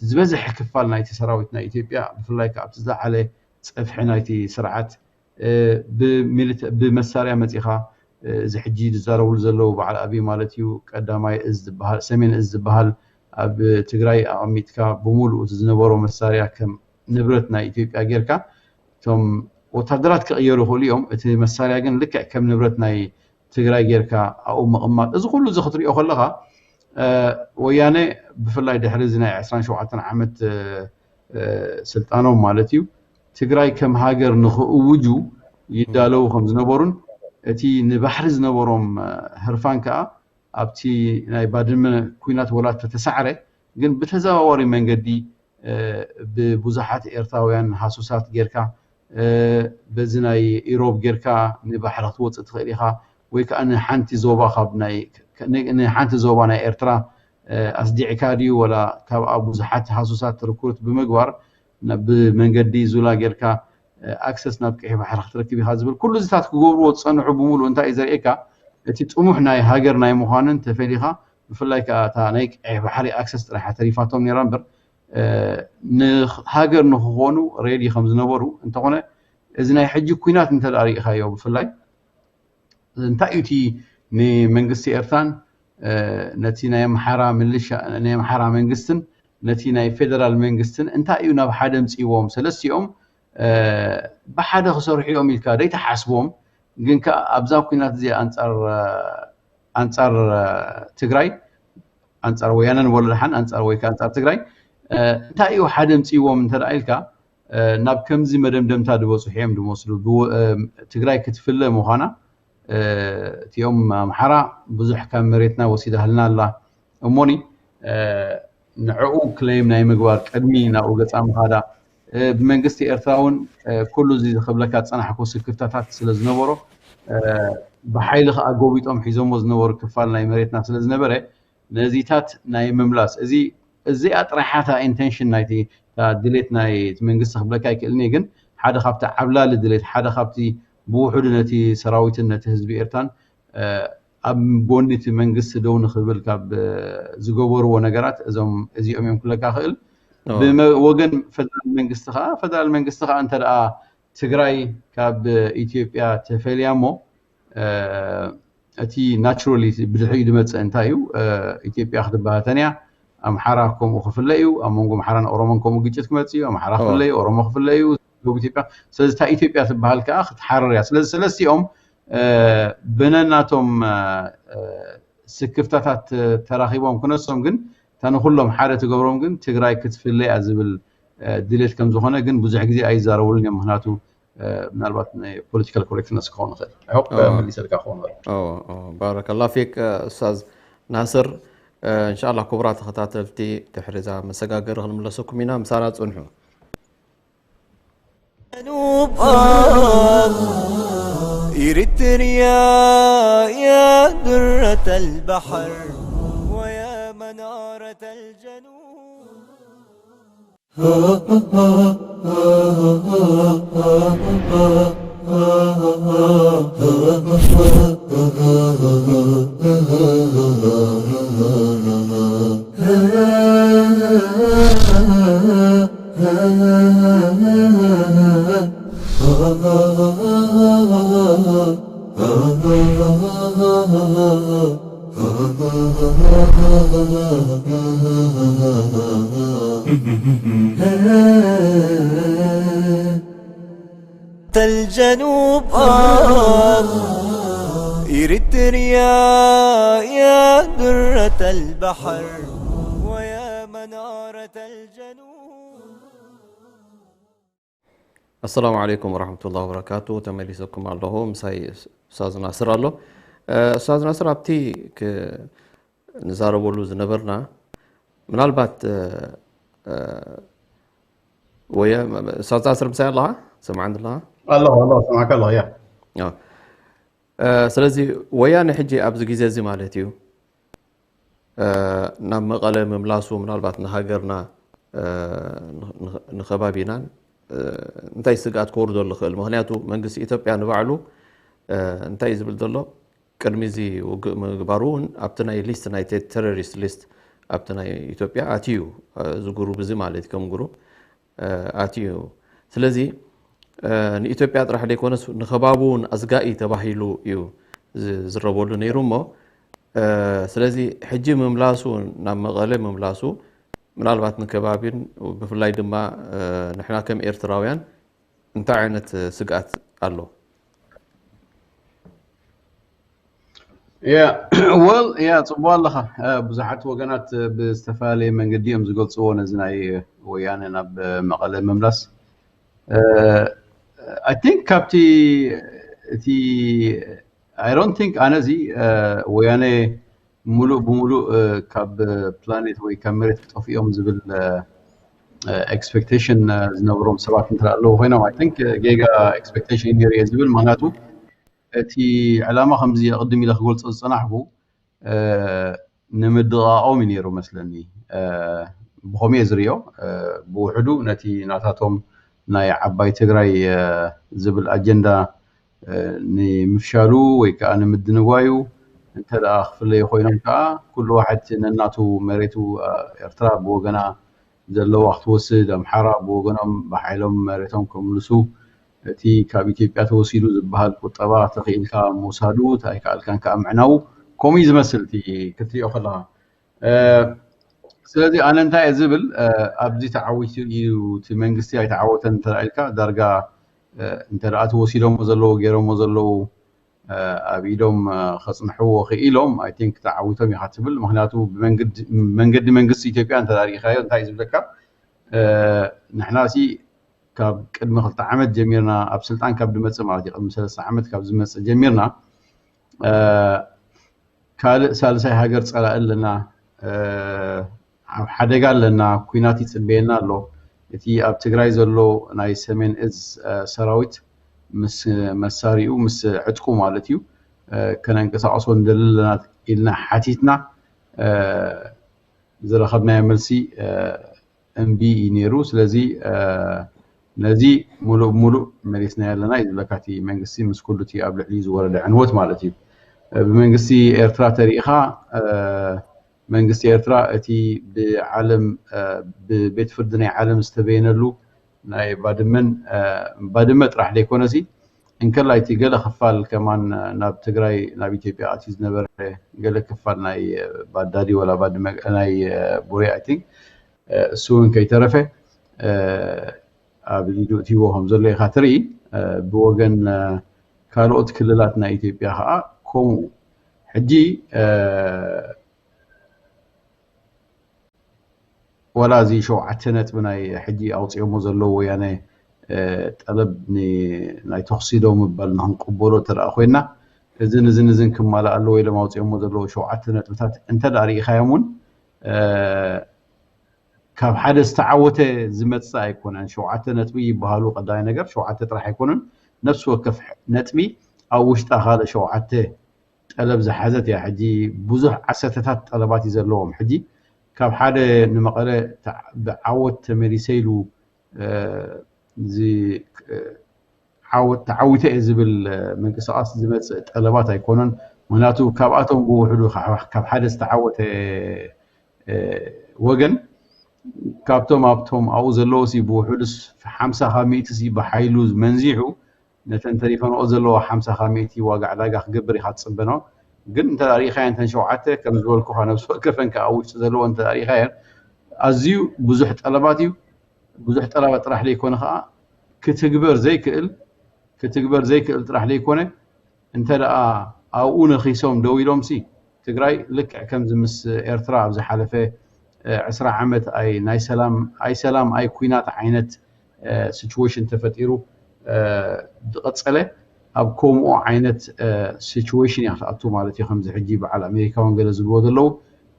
ዝበዝሕ ክፋል ናይቲ ሰራዊት ናይ ኢትዮጵያ ብፍላይ ከዓ ኣብቲ ዝለዓለ ፀፍሒ ናይቲ ስርዓት ብመሳርያ መፂኻ እዚ ሕጂ ዝዛረብሉ ዘለዉ በዓል ኣብዪ ማለት እዩ ቀዳማይ እዝ ዝበሃል ሰሜን እዝ ዝበሃል ኣብ ትግራይ ኣቐሚጥካ ብሙሉእ እቲ ዝነበሮ መሳርያ ከም ንብረት ናይ ኢትዮጵያ ጌርካ እቶም ወታደራት ክቕየሩ ይኽእሉ እዮም እቲ መሳርያ ግን ልክዕ ከም ንብረት ናይ ትግራይ ጌርካ ኣብኡ ምቕማጥ እዚ ኩሉ እዚ ክትሪኦ ከለኻ ወያነ ብፍላይ ድሕሪ እዚ ናይ 27 ዓመት ስልጣኖም ማለት እዩ ትግራይ ከም ሃገር ንኽእውጁ ይዳለዉ ከም ዝነበሩን እቲ ንባሕሪ ዝነበሮም ህርፋን ከዓ ኣብቲ ናይ ባድመ ኩናት ወላት ተተሳዕረ ግን ብተዘዋዋሪ መንገዲ ብብዙሓት ኤርትራውያን ሃሱሳት ጌርካ በዚ ናይ ኢሮብ ጌርካ ንባሕሪ ክትወፅእ ትኽእል ኢኻ ወይ ከዓ ንሓንቲ ዞባ ካብ ንሓንቲ ዞባ ናይ ኤርትራ ኣስዲዕካ ድዩ ወላ ካብኣ ብዙሓት ሃሱሳት ርኩርት ብምግባር ብመንገዲ ዙላ ጌርካ ኣክሰስ ናብ ቀይሕ ባሕሪ ክትረክብ ኢኻ ዝብል ኩሉ እዚታት ክገብርዎ ዝፀንሑ ብምሉእ እንታይ እዩ ዘርእየካ እቲ ጥሙሕ ናይ ሃገር ናይ ምዃንን ተፈሊኻ ብፍላይ ከዓ እታ ናይ ቀይሕ ባሕሪ ኣክሰስ ጥራሕ ተሪፋቶም ነይራ እምበር ንሃገር ንክኾኑ ሬዲ ከም ዝነበሩ እንተኾነ እዚ ናይ ሕጂ ኩናት እንተዳሪእኻዮ ብፍላይ እንታይ እዩ እቲ ንመንግስቲ ኤርትራን ነቲ ናይ ኣምሓራ ምልሻ ናይ ኣምሓራ መንግስትን ነቲ ናይ ፌደራል መንግስትን እንታይ እዩ ናብ ሓደ ምፅይዎም ሰለስቲኦም ብሓደ ክሰርሑ እዮም ኢልካ ደይተሓስቦም ግን ከዓ ኣብዛ ኩናት እዚ ኣንፃር ትግራይ ኣንፃር ወያነ ንበሎ ድሓን ኣንፃር ወይ ከዓ ኣንፃር ትግራይ እንታይ እዩ ሓደ ምፅይዎም እንተደኣ ኢልካ ናብ ከምዚ መደምደምታ ዝበፅሑ እዮም ድመስሉ ትግራይ ክትፍለ ምዃና እቲኦም ኣምሓራ ብዙሕ ካብ መሬትና ወሲዳህልና ኣላ እሞኒ ንዕኡ ክሌም ናይ ምግባር ቅድሚ ናብኡ ገፃ ምኻዳ ብመንግስቲ ኤርትራ እውን ኩሉ እዚ ዝኽብለካ ፀናሕኮ ስክፍታታት ስለ ዝነበሮ ብሓይሊ ከዓ ጎቢጦም ሒዞሞ ዝነበሩ ክፋል ናይ መሬትና ስለ ዝነበረ ነዚታት ናይ ምምላስ እዚኣ ጥራሓታ ኢንቴንሽን ናይቲ ድሌት ናይ መንግስቲ ክብለካ ይክእልኒ ግን ሓደ ካብቲ ዓብላሊ ድሌት ሓደ ካብቲ ብውሕዱ ነቲ ሰራዊትን ነቲ ህዝቢ ኤርትራን ኣብ ጎኒ እቲ መንግስቲ ደው ንኽብል ካብ ዝገበርዎ ነገራት እዚኦም እዮም ክብለካ ክእል ብወገን ፌደራል መንግስቲ ከዓ እንተደኣ ትግራይ ካብ ኢትዮጵያ ተፈልያ እሞ እቲ ናቹራሊ ብድሕሪኡ ዝመፅእ እንታይ እዩ ኢትዮጵያ ክትበሃተን እያ ኣምሓራ ከምኡ ክፍለ እዩ ኣብ መንጎ ኣምሓራን ኦሮሞን ከምኡ ግጭት ክመፅእ እዩ ኣምሓራ ክፍለ እዩ ኦሮሞ ክፍለ እዩ ኢትዮጵያ ስለዚ እታ ኢትዮጵያ ትበሃል ከዓ ክትሓረር እያ ስለዚ ሰለስቲኦም ብነናቶም ስክፍታታት ተራኺቦም ክነሶም ግን እታ ንኩሎም ሓደ ትገብሮም ግን ትግራይ ክትፍለ እያ ዝብል ድሌት ከም ዝኾነ ግን ብዙሕ ግዜ ኣይዛረቡልን እዮም ምክንያቱ ምናልባት ፖለቲካል ኮሬክትነስ ክኾን ይኽእል ኣይሆፕ መሊሰልካ ክኾን ይኽእል ባረከላ ፊክ ኡስታዝ ናስር እንሻላ ክቡራት ተኸታተልቲ ድሕሪ እዛ መሰጋገሪ ክንምለሰኩም ኢና ምሳና ፅንሑ إريتريا يا درة البحر ويا منارة الجنوب الجنوب إريتريا يا درة البحر ويا منارة الجنوب. السلام عليكم ورحمة الله وبركاته. تمليسكم الله مساي أستاذ ناصر الله. أستاذ ناصر أبتي نزار بولو زنبرنا من البات ويا أستاذ ناصر مساي الله سمع عند الله سمعك الله يا سلازي ويانا حجي أبز جيزي مالتيو نام مقالة مملاسو من البات نهاجرنا نخبابينا انتاي سقات كوردو لخل مهنياتو منقس إثيوبيا نبعلو انتاي زبل دلو كرميزي مقبارون ابتناي ليست نايتي تيروريست ليست أبتنا إثيوبيا أتيو زجرو بزمالة كم جرو أتيو سلزي نإثيوبيا راح ليكونس نخبابون أزقائي تباهيلو يو زربولو نيرومو سلزي حجي مملاسو نام مغالي مملاسو من البات نكبابين وبفلاي دما نحنا كم إيرتراويان انت عينت سقات الله ጽቡቅ ኣለኻ ብዙሓት ወገናት ብዝተፈላለየ መንገዲ እዮም ዝገልጽዎ ነዚ ናይ ወያነ ናብ መቐለ ምምላስ I think ካብቲ እቲ I don't think ኣነዚ ወያነ ሙሉእ ብሙሉእ ካብ ፕላኔት ወይ ካብ መሬት ክጠፍኦም ዝብል expectation ዝነበሮም ሰባት እንትላለዉ ኮይኖም I think ጌጋ expectation ነይሩ እየ ዝብል ምክንያቱ እቲ ዕላማ ከምዚ ቅድም ኢለ ክገልጾ ዝጸናሕኩ ንምድቃቆም ነይሩ መስለኒ ብኸመይ እየ ዝርዮ ብውሕዱ ነቲ ናታቶም ናይ ዓባይ ትግራይ ዝብል ኣጀንዳ ንምፍሻሉ ወይ ከዓ ንምድንጓዩ እንተደኣ ክፍለዩ ኮይኖም ከዓ ኩሉ ዋሕድ ነናቱ መሬቱ ኤርትራ ብወገና ዘለዋ ክትወስድ ኣምሓራ ብወገኖም ብሓይሎም መሬቶም ከምልሱ እቲ ካብ ኢትዮጵያ ተወሲዱ ዝበሃል ቁጠባ ተኽኢልካ ምውሳዱ ኣይከኣልካን ከዓ ምዕናው ከምኡ ዝመስል እቲ ክትሪኦ ከለኻ ስለዚ ኣነ እንታይ እየ ዝብል ኣብዚ ተዓዊቱ እዩ እቲ መንግስቲ ኣይተዓወተን እንተኢልካ ዳርጋ እንተደኣ ተወሲዶሞ ዘለዉ ገይሮሞ ዘለዉ ኣብ ኢዶም ከፅንሕዎ ክኢሎም ኣይ ቲንክ ተዓዊቶም ኢኻ ትብል ምክንያቱ ብመንገዲ መንግስቲ ኢትዮጵያ እንተዳሪኻዮ እንታይ ዝብለካ ንሕና ሲ ካብ ቅድሚ 2 ዓመት ጀሚርና ኣብ ስልጣን ካብ ድመጽእ ማለት ቅድሚ 3 ዓመት ካብ ዝመጽእ ጀሚርና ካልእ ሳልሳይ ሃገር ፀላእ ኣለና ሓደጋ ኣለና ኩናት ይጽበየና ኣሎ እቲ ኣብ ትግራይ ዘሎ ናይ ሰሜን እዝ ሰራዊት ምስ መሳሪኡ ምስ ዕጥቁ ማለት እዩ ከነንቀሳቀሶ እንደለና ኢልና ሓቲትና ዝረኸብናዮ መልሲ እምቢ ነይሩ ስለዚ ነዚ ሙሉእ መሬትና ያለና ይዝለካቲ መንግስቲ ምስ ኩሉቲ ኣብ ልዕሊ ዝወረደ ዕንወት ማለት እዩ ብመንግስቲ ኤርትራ ተሪኢኻ መንግስቲ ኤርትራ እቲ ብዓለም ብቤት ፍርዲ ናይ ዓለም ዝተበየነሉ ናይ ባድመ ጥራሕ ዘይኮነሲ እንከላይ እቲ ገለ ክፋል ከማን ናብ ትግራይ ናብ ኢትዮጵያ ኣትዩ ዝነበረ ገለ ክፋል ናይ ባዳዲ ወላ ባድመ ናይ ቡሬ ኣይ ቲንክ እሱ እውን ከይተረፈ ኣብ ኢዱ እትይዎ ከም ዘሎ ኢኻ ትርኢ ብወገን ካልኦት ክልላት ናይ ኢትዮጵያ ከዓ ከምኡ ሕጂ ወላ እዚ 7 ነጥቢ ናይ ሕጂ ኣውፅኦሞ ዘለዉ ወያነ ጠለብ ናይ ተኽሲዶ ምባል ንክንቅበሎ ተረኣ ኮይና እዝን ክማላእ ኣለዎ ኢሎም ኣውፅኦሞ ዘለዉ 7 ነጥብታት እንተዳሪኢኻዮም እውን ካብ ሓደ ዝተዓወተ ዝመጽእ ኣይኮነን 7 ነጥቢ ይበሃሉ ቀዳይ ነገር 7 ጥራሕ ኣይኮነን ነፍስ ወከፍ ነጥቢ ኣብ ውሽጣ ካልእ 7 ጠለብ ዝሓዘት እያ ሕጂ ብዙሕ ዓሰርተታት ጠለባት እዩ ዘለዎም ሕጂ ካብ ሓደ ንመቐለ ብዓወት ተመሊሰይሉ ተዓዊተ እየ ዝብል ምንቅስቃስ ዝመጽእ ጠለባት ኣይኮነን ምክንያቱ ካብኣቶም ብውሕዱ ካብ ሓደ ዝተዓወተ ወገን ካብቶም ኣብቶም ኣብኡ ዘለዉ ሲ ብውሕዱስ 50% ሲ ብሓይሉ መንዚሑ ነተን ተሪፈንኦ ዘለዎ 50% ዋጋ ዕዳጋ ክገብር ኢኻ ትፅበኖ ግን እንተዳሪኻዮ እንተን 7 ከም ዝበልኩኻ ነብሲ ወከፈን ከዓ ውሽጢ ዘለዎ እንተዳሪኻዮ ኣዝዩ ብዙሕ ጠለባት እዩ ብዙሕ ጠለባት ጥራሕ ዘይኮነ ከዓ ክትግበር ዘይክእል ጥራሕ ዘይኮነ እንተደኣ ኣብኡ ነኺሶም ደው ኢሎም ሲ ትግራይ ልክዕ ከምዚ ምስ ኤርትራ ኣብ ዝሓለፈ 10 ዓመት ናይ ሰላም ኣይ ኩናት ዓይነት ሲቹዌሽን ተፈጢሩ ዝቐፀለ ኣብ ከምኡ ዓይነት ሲቹዌሽን ይኽኣቱ ማለት እዩ ከምዚ ሕጂ በዓል ኣሜሪካውን ገለ ዝብልዎ ዘለዉ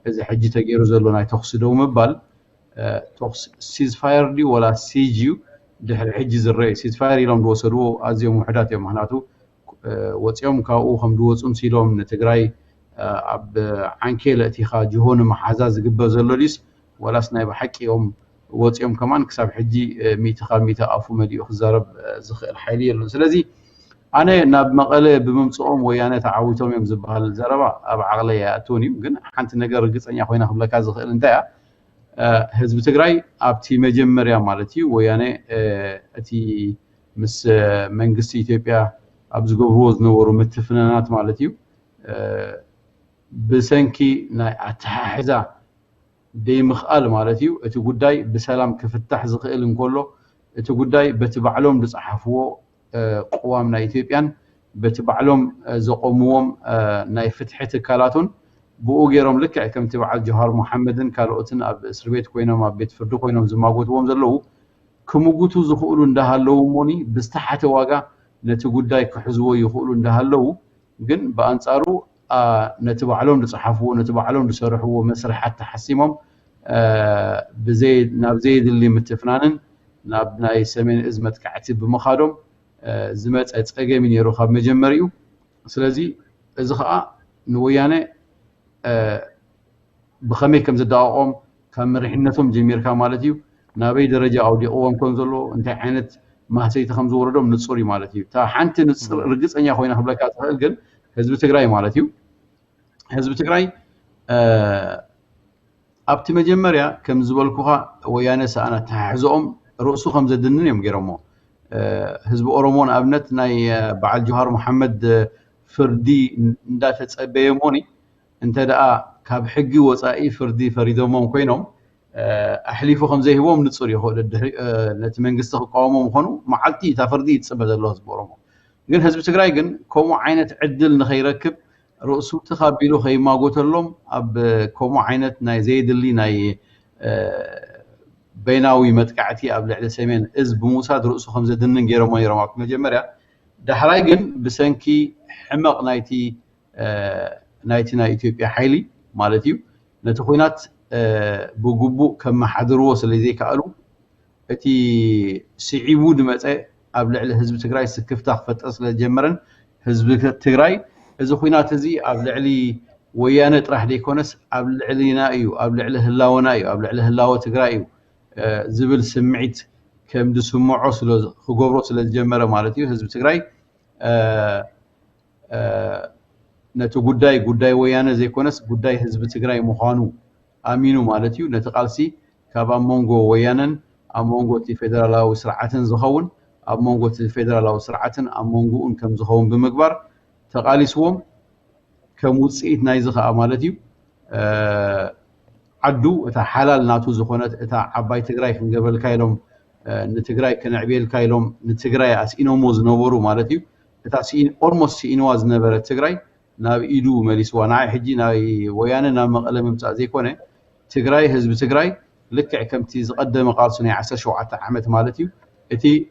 እዚ ሕጂ ተገይሩ ዘሎ ናይ ተኽሲ ደው ምባል ሲዝፋየር ድዩ ወላ ሲጅ እዩ ድሕሪ ሕጂ ዝረአ ሲዝፋየር ኢሎም ዝወሰድዎ ኣዝዮም ውሕዳት እዮም ምክንያቱ ወፂኦም ካብኡ ከም ዝወፁን ሲሎም ንትግራይ ኣብ ዓንኬል እቲኻ ጅሆን መሓዛ ዝግበር ዘሎ ዲስ ወላስ ናይ ብሓቂኦም ወፂኦም ከማን ክሳብ ሕጂ 100% ኣፉ መሊኡ ክዛረብ ዝኽእል ሓይሊ የለን ስለዚ أنا ناب مقالة بممصوم ويانا تعاوتهم يوم زبال زربا أبع عقلية أتوني ممكن حنت النجار قص أني أخوينا خبلا كذا خير أنت حزب تجري أبتي مجمريا مالتي ويانا أتي مس منجستي إثيوبيا أبزقو روز نورو متفنانات مالتي بسنكي نا أتحزا دي مخال مالتيو اتو قداي بسلام كفتح زخيل نقوله اتو قداي بتبعلوم لصحفوه قوام نا إثيوبيان بتبعلوم زقوموهم نا فتحة كالاتون بو غيرهم لك كم تبع جوهر محمدن كالوتن اب اسر بيت كوينهم اب بيت فردو كوينهم زماغوتهم زلو كمغوتو زخولو اندهالو موني بستحته واغا نتو قداي كحزو يخولو اندهالو ግን በአንጻሩ نتبعلهم لصحفوه نتبعلهم لسرحوه مسرح حتى حسيمهم بزيد ناب زيد اللي متفنانن ناب ناي سمين ازمت كعتب بمخادم زمت اصقه من يرو خاب مجمريو سلازي اذا خا نويانه بخمي كم زداقوم كم رحنتهم جميركا مالتيو نابي درجه اودي قوم كونزلو انت عينت ما سيت خمس وردهم نصوري مالتيو تا حنت نصر رغصنيا خوينا خبلكا تخيل ግን حزب تግራይ مالتيو حزب تግራይ ابتي مجمريا كم زبلكوها ويانا سانا تحزقهم رؤسو خم زدنن يوم غيرمو حزب اورومون ابنت ناي بعل جوهر محمد فردي اندا تصبيموني انت دا كاب حقي وصائي فردي فريدومون كوينوم احليفو خم زي هوم نصور يخول نت منغست قومهم هونو معلتي تا فردي تصبد الله حزب اورومو ግን حزب تግራይ ግን كوم عينت عدل نخيركب رؤسو تخابيلو خيما قوتلهم اب كومو عينت ناي زيد اللي ناي بيناوي متقعتي اب لعل سمين از بموساد رؤسو خمزه دنن غيرما يرماك مجمريا دحراي ግን بسنكي حمق نايتي نايتنا اثيوبيا حيلي مالتيو نتخوينات بغبو كما حضرو سلازي كالو اتي سعيبو دمصه اب لعل حزب تግራይ سكفتا فطس لجمرن حزب تግራይ إذا خوينا تزي أبل علي ويانا طرح ديكونس أبل علينا أيو أبل على هلاونا أيو أبل على هلاوة تقرأيو زبل سمعت كم دسمعو سلو خقوبرو سلو الجمرة مالتيو حزب تقرأي نتو قداي ويانا زي كونس قداي حزب تقرأي مخانو آمينو مالتيو نتقالسي كابا مونغو ويانا أمونغو تي فيدرالاو سرعاتن زخون أمونغو تي فيدرالاو سرعاتن أمونغو كم زخون بمقبر تقاليسهم كموصيت نايزخه مالتيو عدو اتا حلال ناتو زخونت اتا عباي تግራይ كنقبل كايلوم نتግራይ كنعبيل كايلوم نتግራይ اسينوموز نوبرو مالتيو اتا سين اولموست سينواز نبره تግራይ ناب ايدو مليسوا ناي حجي ناي ويانا ناب مقله ممصا زيكونه تግራይ حزب تግራይ لكع كمتي زقدم قالسني 17 عامت مالتيو اتي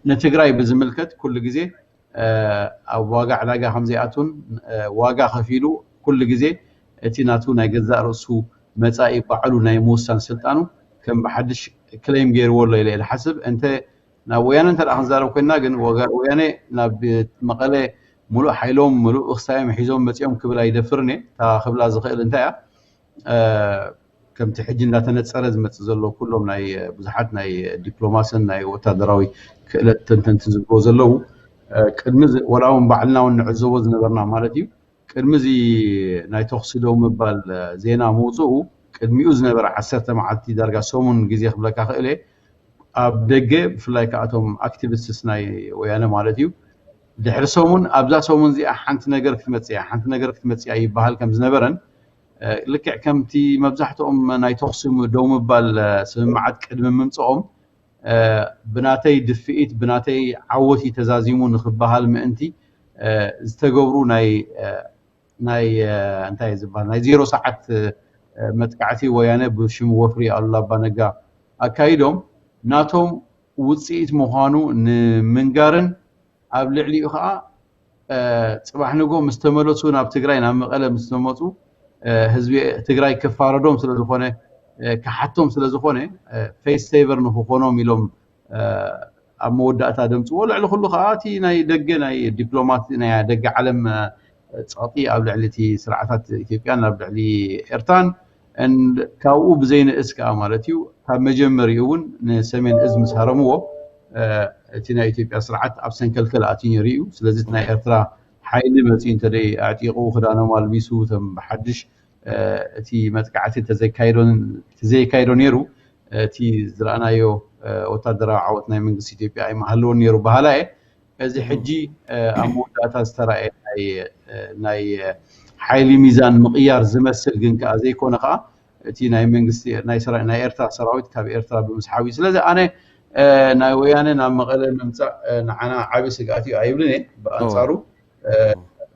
نتግራይ بزملكت كل غزي او واقع علاقه خمزياتون واقع خفيلو كل غزي اتيناتو ناي غزا رسو مصاي بعلو ناي موسان سلطانو كم بحدش كليم غير ولا الى حسب انت نا ويانا انت اخنزارو كنا غن ويانا نا مقاله ملو حيلوم ملو اخسايم حيزوم مصيوم كبلا يدفرني تا خبلا زخيل انتيا كم تحجنا تنصر زمت زلو كلهم ناي بزحات ناي دبلوماسن ناي وتادراوي كلت تنتن زغو زلو كدمز ولاون بعلنا ونعزو زنبرنا مالتيو كدمزي ناي توخسدو مبال زينا موصو كدميو زنبر 10 معلتي درجه سومون غزي خبلكا خيله اب دغه فلاي كاتوم اكتيفيستس ناي ويانا مالتيو دحر سومون ابزا سومون زي حنت نجر كتمصيا يبحال كم زنبرن لكع كمتي مبزحتهم ناي توخسم دو مبال سمعت قدم ممصوم بناتي دفئت بناتي عوتي تزازيمو نخبحال مانتي استغبرو ناي انتي زبال ناي 0 ساعات متقعتي ويانا بشم وفري الله بنغا اكايدوم ناتوم وصيت مخانو منغارن ابلعليو خا صباح نغو مستملصو ناب تግራይ ناب مقله مستمصو حزب تግራይ كفاردوم سلازخونه كحتم سلازخونه فيس سيفر نخونو ميلوم اموداتا دمص ولا على كل خاتي ناي دغ ناي دبلومات ناي دغ عالم صاطي ابلعلتي سرعات اثيوبيا ابلعلي ارتان ان كاو بزين اسكا مالتيو كاب مجمريون سمين ازم سهرمو تنا إثيوبيا سرعة أبسن كل أتيني ريو سلزتنا إرترا حين متين تري أعتقوا خدانا والبيسو ثم بحدش تي متقعت تزي كايرون يرو تي زرعنا يو وتدرى عوتنا من إثيوبيا أي محلون يرو بهلاي إذا حجي أمودات استرى ناي حيلي ميزان مقيار زمسل جنك أزي كونقا تي ناي منجستي ناي سرا ناي إرترا سراويت كاب إرترا بمسحاوي سلزة أنا ناي ويانا نام مقلة ممتع نعنا عابس قاتي عيبلني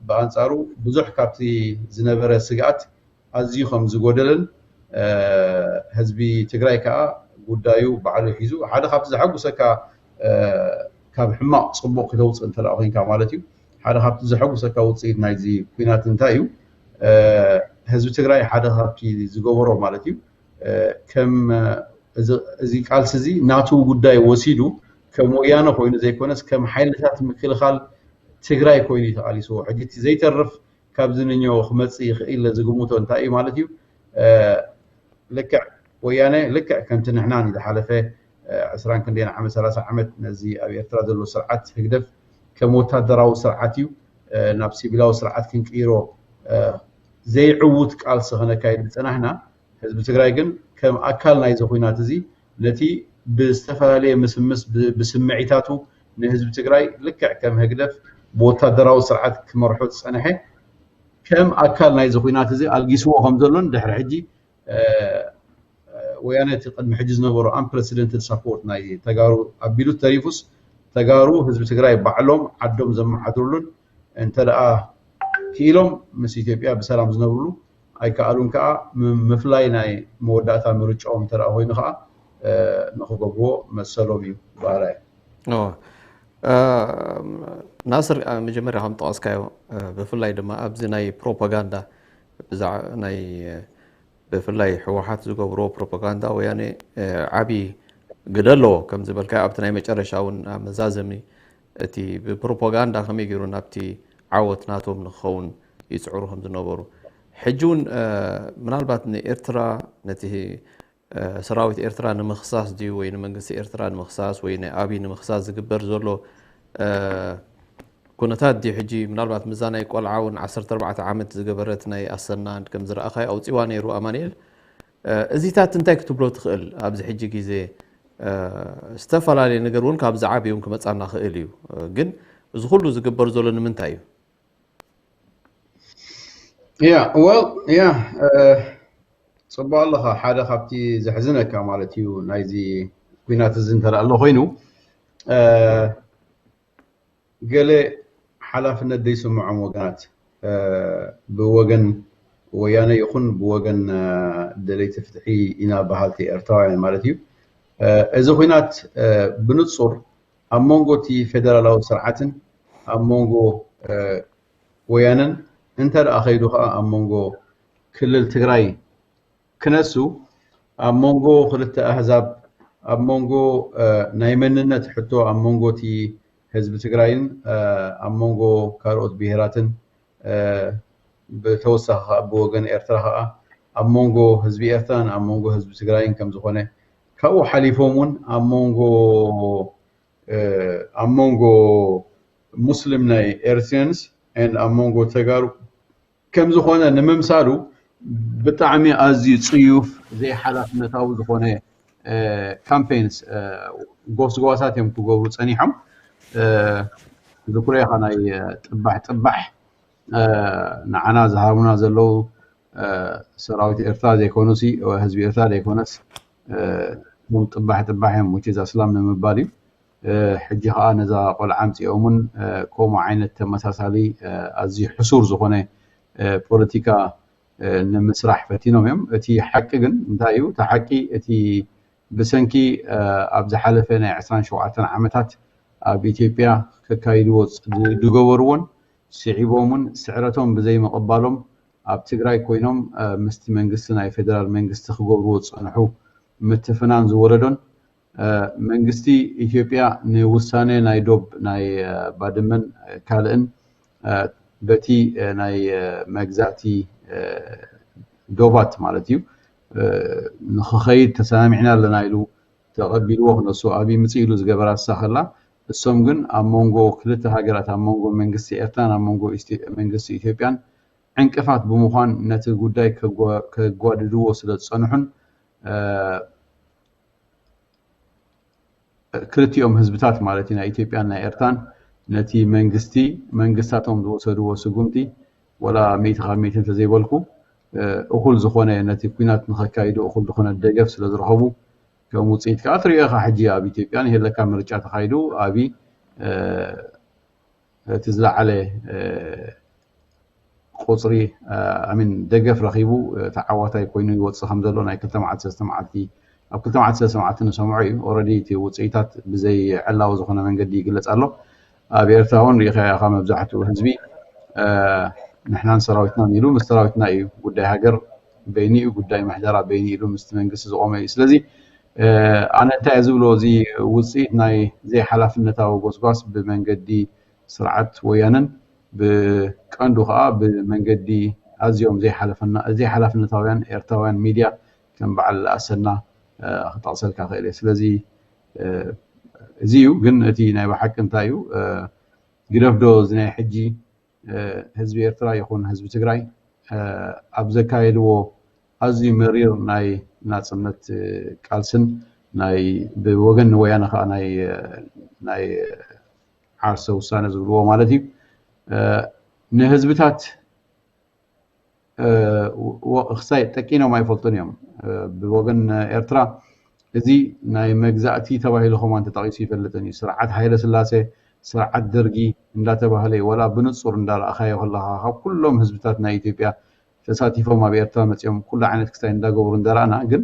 بأنصارو بزح كابتي زنبرة سقات أزيخم زجودلن حزبي تجري كا قدايو بعلى حيزو هذا خابت زحقو سكا كاب حما صبوق كدوس أنت الأخين كمالتيو هذا خابت زحقو سكا وتصير نايزي بينات انتايو حزب تجري هذا خابتي زجورو مالتيو كم زي قال سزي ناتو قداي وسيدو كم ويانا خوين زي كونس كم حيلتات مكل خال تجري كويني تعالي سو حجتي زي تعرف كابزنيو خمسي خيل زقوموتو انتاي مالتيو لك ويانا لك كنت نحناني لحالفه عسران كندينا عام 30 عمت نزي ابي ارترا دلو سرعات هقدف كموتادراو سرعاتيو نابسي بلاو سرعات كنقيرو زي عوت قال سخنا كايد صنحنا حزب تግራይ ግን كم اكل ناي زخوينات زي نتي باستفاليه مسمس بسمعيتاتو نحزب تግራይ لك كم هقدف بوتادراو سرعات كمرحوت صنحه كم اكل ناي زخوينات زي القيسو خمزلون دحر حجي ويانا تقدم حجز نبرو unprecedented support ناي تجارو أبيلو تاريفوس تجارو حزب تجراي بعلم عدم زم حضرلون انت لقى كيلوم مس إثيوبيا بسلام زنبرلو أي كألون كأ مفلاي ناي موداتا مرجعهم ترى هوي نخا نخوجو مسلوبي باراي. ناصر مجمرة هم تأسكايو بفلاي دما أبزي ناي بروباغندا بزع ناي بفلاي حوحات زقبرو بروباغندا ويعني عبي قدلو كم زبالكا أبتناي مجرشاون مزازمي تي ببروباغندا خمي يقولون أبتي عوت ناتهم نخون يسعروهم زنوبرو حجون من البات إرترا نتي سراويت إرترا نمخصاص دي وين منقص إرترا نمخصاص وين أبي نمخصاص زقبر زولو كونتات دي حجي من البات مزانا يقول عاون 14 عامت زقبرتنا أصلنا كم زر أخي أو تيواني رو أمانيل إزيتات انتاي كتبلو تخيل أبز حجي كيزي استفال علي نقرون كابز عابي يمكن متصعنا خيليو جن زخلو زقبر زولن منتايو صبا الله حدا خبتي زحزنك مالتيو نايزي كوينات الزنتر الله خينو قال حلافنا دي سمعهم وقنات بوغن ويانا يخون بوغن دلي تفتحي إنا بحالتي ارتاعي مالتيو إذا خينات بنتصر أمونغو تي فدرالاو سرعتن أمونغو ويانا انت الأخيدوها أمونغو كل التقراي كنسو أمونغو خلت أحزاب أمونغو نايمننا تحطو أمونغو تي حزب تقراين أمونغو كاروت بيهراتن بتوسخ بوغن إرتراها أمونغو حزب إرتان أمونغو حزب تقراين كم زخونه كاو حليفومون أمونغو مسلم ناي إرسينس and أمونغو تقارو كم زخونه نممسالو بطعمي أزي صيوف زي حالات نتاو زخونه كامبينز قوسات يمكو قولو صنيحم ذكري خناي طبح نعنا زهارونا زلو سراويت إرتاد يكونسي وحزب إرتاد يكونس مم طبح وجيز أسلام نمبالي حجي خا نزا قول عامتي يومن كوما عينة مساسالي أزي حصور زخونه بوليتيكا نمسرح فتينهم يوم اتي حققن انتايو تحقي اتي بسنكي أبز حلفنا 27 عامتات بإثيوبيا كايدو دغورون سعيبومن سعرتهم بزي مقبالهم اب تግራይ ኮይኖም ምስቲ መንግስቲ ናይ ፌደራል መንግስቲ ክገብርዎ ጽንሑ ምትፍናን ዝወረዶን መንግስቲ ኢትዮጵያ ንውሳኔ ናይ ዶብ ናይ ባድመን ካልእን በቲ ናይ መግዛእቲ ዶባት ማለት እዩ ንخخيد ተሰማሚዕና ለና ኢሉ ተቀቢልዎ ነሱ አቢ ምጽኢሉ ዝገበራ ሳኸላ እሶም ግን ኣብ መንጎ ክልተ ሃገራት ኣብ መንጎ መንግስቲ ኤርትራን ኣብ መንጎ መንግስቲ ኢትዮጵያን ዕንቅፋት ብምዃን ነቲ ጉዳይ ከጓድድዎ ስለ ዝፀንሑን ክልቲኦም ህዝብታት ማለት ናይ ኢትዮጵያን ናይ ኤርትራን ነቲ መንግስታቶም ዝወሰድዎ ስጉምቲ ወላ ሚእቲ ካብ ሚእቲ እንተዘይበልኩ እኩል ዝኾነ ነቲ ኩናት ንኸካይዱ እኩል ዝኾነ ደገፍ ስለ ዝረኸቡ ከም ውፅኢት ከዓ ትሪኦ ኢኻ ሕጂ ኣብ ኢትዮጵያ ንሄለካ ምርጫ ተኻይዱ ኣብይ እቲ ዝለዓለ ቁፅሪ ኣሚን ደገፍ ረኺቡ ተዓዋታይ ኮይኑ ይወፅእ ከም ዘሎ ናይ 2 መዓልቲ 3 መዓልቲ ኣብ 2 መዓልቲ 3 መዓልቲ ንሰምዑ እዩ ኦልሬዲ እቲ ውፅኢታት ብዘይ ዕላዊ ዝኾነ መንገዲ ይግለጽ ኣሎ ኣብ ኤርትራ እውን ሪኢኻ ኢኻ መብዛሕትኡ ህዝቢ ንሕናን ሰራዊትናን ኢሉ ምስ ሰራዊትና እዩ ጉዳይ ሃገር በይኒ እዩ ጉዳይ ማሕደራ በይኒ ኢሉ ምስ መንግስቲ ዝቆመ እዩ ስለዚ ኣነ እንታይ ዝብሎ እዚ ውፅኢት ናይ ዘይ ሓላፍነታዊ ጎስጓስ ብመንገዲ ስርዓት ወያነን ብቀንዱ ከዓ ብመንገዲ ኣዝዮም ዘይ ሓላፍነታውያን ኤርትራውያን ሚድያ ከም በዓል ኣሰና ክጠቕሰልካ ክእል እየ ስለዚ እዚ እዩ ግን እቲ ናይ ብሓቂ እንታይ እዩ ግደፍዶ እዚ ናይ ሕጂ ህዝቢ ኤርትራ ይኹን ህዝቢ ትግራይ ኣብ ዘካየድዎ ኣዝዩ መሪር ናይ ናፅነት ቃልስን ናይ ብወገን ወያነ ከዓ ናይ ዓርሰ ውሳነ ዝብልዎ ማለት እዩ ንህዝብታት ክሳይ ጠቂኖም ኣይፈልጡን እዮም ብወገን ኤርትራ እዚ ናይ መግዛእቲ ተባሂሉ ኸማን ተጠቂሱ ይፈልጥን እዩ ስርዓት ሃይለ ስላሴ ስርዓት ደርጊ እንዳተባህለ ወላ ብንጹር እንዳረኣኻዮ ከለኻ ካብ ኩሎም ህዝብታት ናይ ኢትዮጵያ ተሳቲፎም ኣብ ኤርትራ መፅኦም ኩሉ ዓይነት ክስታይ እንዳገበሩ እንደረኣና ግን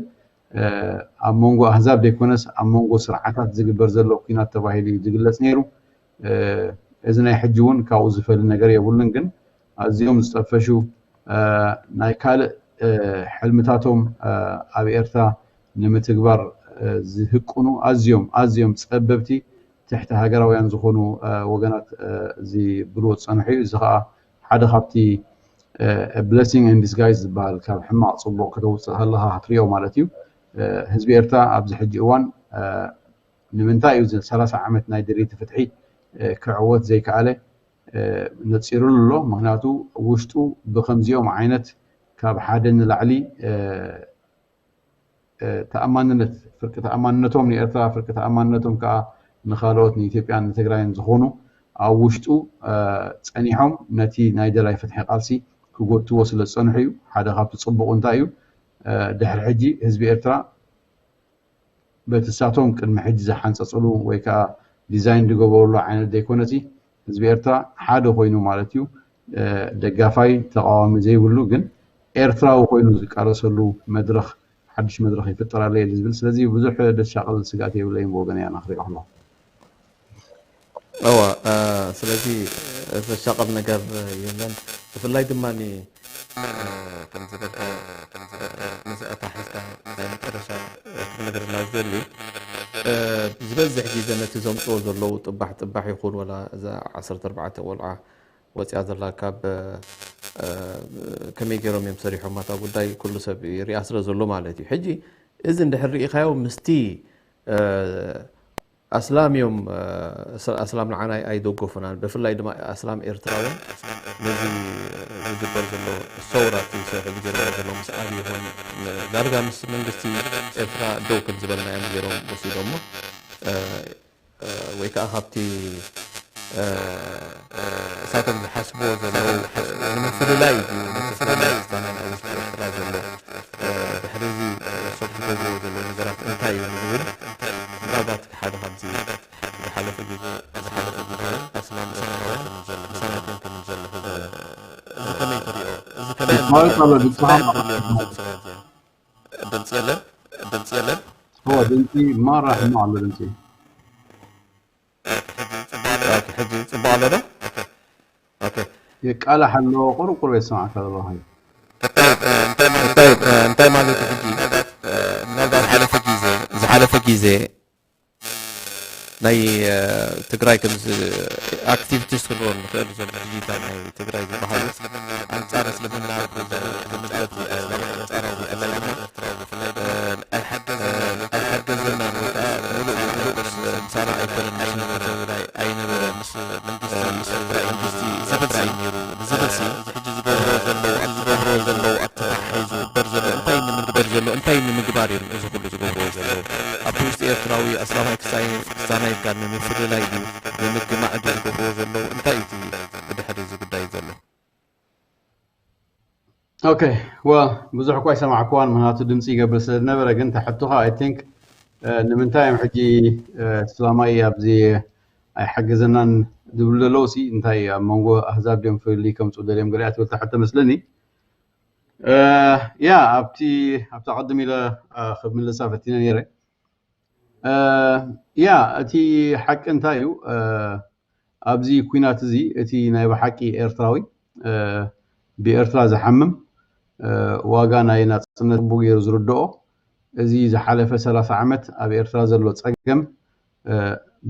ኣብ መንጎ ኣህዛብ ደይኮነስ ኣብ መንጎ ስርዓታት ዝግበር ዘሎ ኩናት ተባሂሉ ዝግለጽ ነይሩ እዚ ናይ ሕጂ እውን ካብኡ ዝፈል ነገር የብሉን ግን ኣዝዮም ዝጠፈሹ ናይ ካልእ ሕልምታቶም ኣብ ኤርትራ ንምትግባር ዝህቁኑ ኣዝዮም ፀበብቲ ትሕቲ ሃገራውያን ዝኾኑ ወገናት እዚ ብልዎ ዝፀንሑ እዩ እዚ ከዓ ሓደ ካብቲ ብሌሲንግ ኢን ዲስጋይዝ ዝበሃል ካብ ሕማቕ ፅቡቕ ከተውፅእ ከለካ ክትሪኦ ማለት እዩ ህዝቢ ኤርትራ ኣብዚ ሕጂ እዋን ንምንታይ እዩ 30 ዓመት ናይ ድሪቲ ፍትሒ ክዕወት ዘይከኣለ ነፂሩሉ ኣሎ ምክንያቱ ውሽጡ ብከምዚኦም ዓይነት ካብ ሓደ ንላዕሊ ተኣማንነት ፍርቂ ተኣማንነቶም ንኤርትራ ፍርቂ ተኣማንነቶም ከዓ ንኻልኦት ንኢትዮጵያን ንትግራይን ዝኾኑ ኣብ ውሽጡ ፀኒሖም ነቲ ናይ ደላይ ፍትሒ ቃልሲ ክጎትዎ ስለ ዝፀንሑ እዩ ሓደ ካብቲ ፅቡቕ እንታይ እዩ ድሕሪ ሕጂ ህዝቢ ኤርትራ በትሳቶም ቅድሚ ሕጂ ዝሓንፀፅሉ ወይ ከዓ ዲዛይን ዝገበሩሉ ዓይነት ዘይኮነሲ ህዝቢ ኤርትራ ሓደ ኮይኑ ማለት እዩ ደጋፋይ ተቃዋሚ ዘይብሉ ግን ኤርትራዊ ኮይኑ ዝቃረሰሉ መድረኽ ሓድሽ መድረኽ ይፍጠር ኣሎ ዝብል ስለዚ ብዙሕ ደሻቀል ስጋት የብለይን ብወገን እያ ንኽሪኦ ኣለኹ ስለዚ ዘሻቀል ነገር የለን ብፍላይ ድማኒ ከም ዝበልካ ንስኣታ ሓዝካ ናይ መጨረሻ ነገር ናዝደሊ ዝበዝሕ ግዜ ነቲ ዘምፅኦ ዘለዉ ጥባሕ ይኹን ወላ እዛ 14 ቆልዓ ወፅያ ዘላ ካብ ከመይ ገይሮም እዮም ሰሪሖም እታ ጉዳይ ኩሉ ሰብ ይሪኣ ስለ ዘሎ ማለት እዩ ሕጂ እዚ እንድሕር ሪኢኻዮ ምስቲ ኣስላምዮም ኣስላም ንዓና ኣይደገፉናን ብፍላይ ድማ ኣስላም ኤርትራውያን ነዚ ዝግበር ዘሎ ሰውራት ይሰርሑ ገይሮም ዘሎ ምስ ኣብይ ይኹን ዳርጋ ምስ መንግስቲ ኤርትራ ደው ከም ዝበልናዮም ገይሮም ወሲዶሞ ወይ ከዓ ካብቲ እሳቶም ዝሓስብዎ ዘለዉ ንምፍልላይ ንምፍልላይ ዝተናን ኣብ ውሽጢ ኤርትራ ዘሎ ድሕሪ እዚ ሰብ ዝገብርዎ ዘሎ ነገራት እንታይ እዩ ዝብል ምናልባት ሓደ ካብዚ ዝሓለፈ ግዜ ኣስላም ኤርትራውያን ሰናትን ከም ዘሎ እዚ ከመይ ትሪኦ እዚ ከመይ ድምፂ የለን هو دنتي ما راح معه دنتي حجي صباح على ده اوكي قال حلو قرقر يسمعك هذا هاي انت مالك حجي نلقى حلفه جيزه ناي تግራይ ከም ኣክቲቪቲስ ክኖር ንኽእል ዘሎ ዲጂታል ናይ ትግራይ ዝበሃሉ ኣንጻር እስልምና ዝምፅለት ኣንጻራዊ ኣለና ኣይሓገዘና ወይ ከዓ ሙሉእ ምሳና ኣይኮነን ናይ ኤርትራዊ ኣስላማይ ክሳናይ ጋር ንምፍልላይ ድዩ ብምግማዕ ድዩ ዝገብርዎ ዘለዉ እንታይ እቲ ብድሕሪ እዚ ጉዳይ ዘሎ? اوكي ብዙሕ እኳ ይሰማዕክዋን ምክንያቱ ድምፂ ይገብር ስለዝነበረ ግን ተሕትኻ አይ ቲንክ ንምንታይም ሕጂ እስላማይ ኣብዚ ኣይሓገዘናን ዝብሉ ዘለዉ ሲ እንታይ ኣብ መንጎ ኣህዛብ ድዮም ፍልይ ከምፁ ደልዮም ገሊኣ ትብል ተሕተ መስለኒ ያ ኣብቲ ቅድም ኢለ ክምልሳ ፈቲነ ነይረ ያ እቲ ሓቂ እንታይ እዩ ኣብዚ ኩናት እዚ እቲ ናይ ብሓቂ ኤርትራዊ ብኤርትራ ዝሓምም ዋጋ ናይ ናጽነት ጽቡቕ ገይሩ ዝርድኦ እዚ ዝሓለፈ 30 ዓመት ኣብ ኤርትራ ዘሎ ፀገም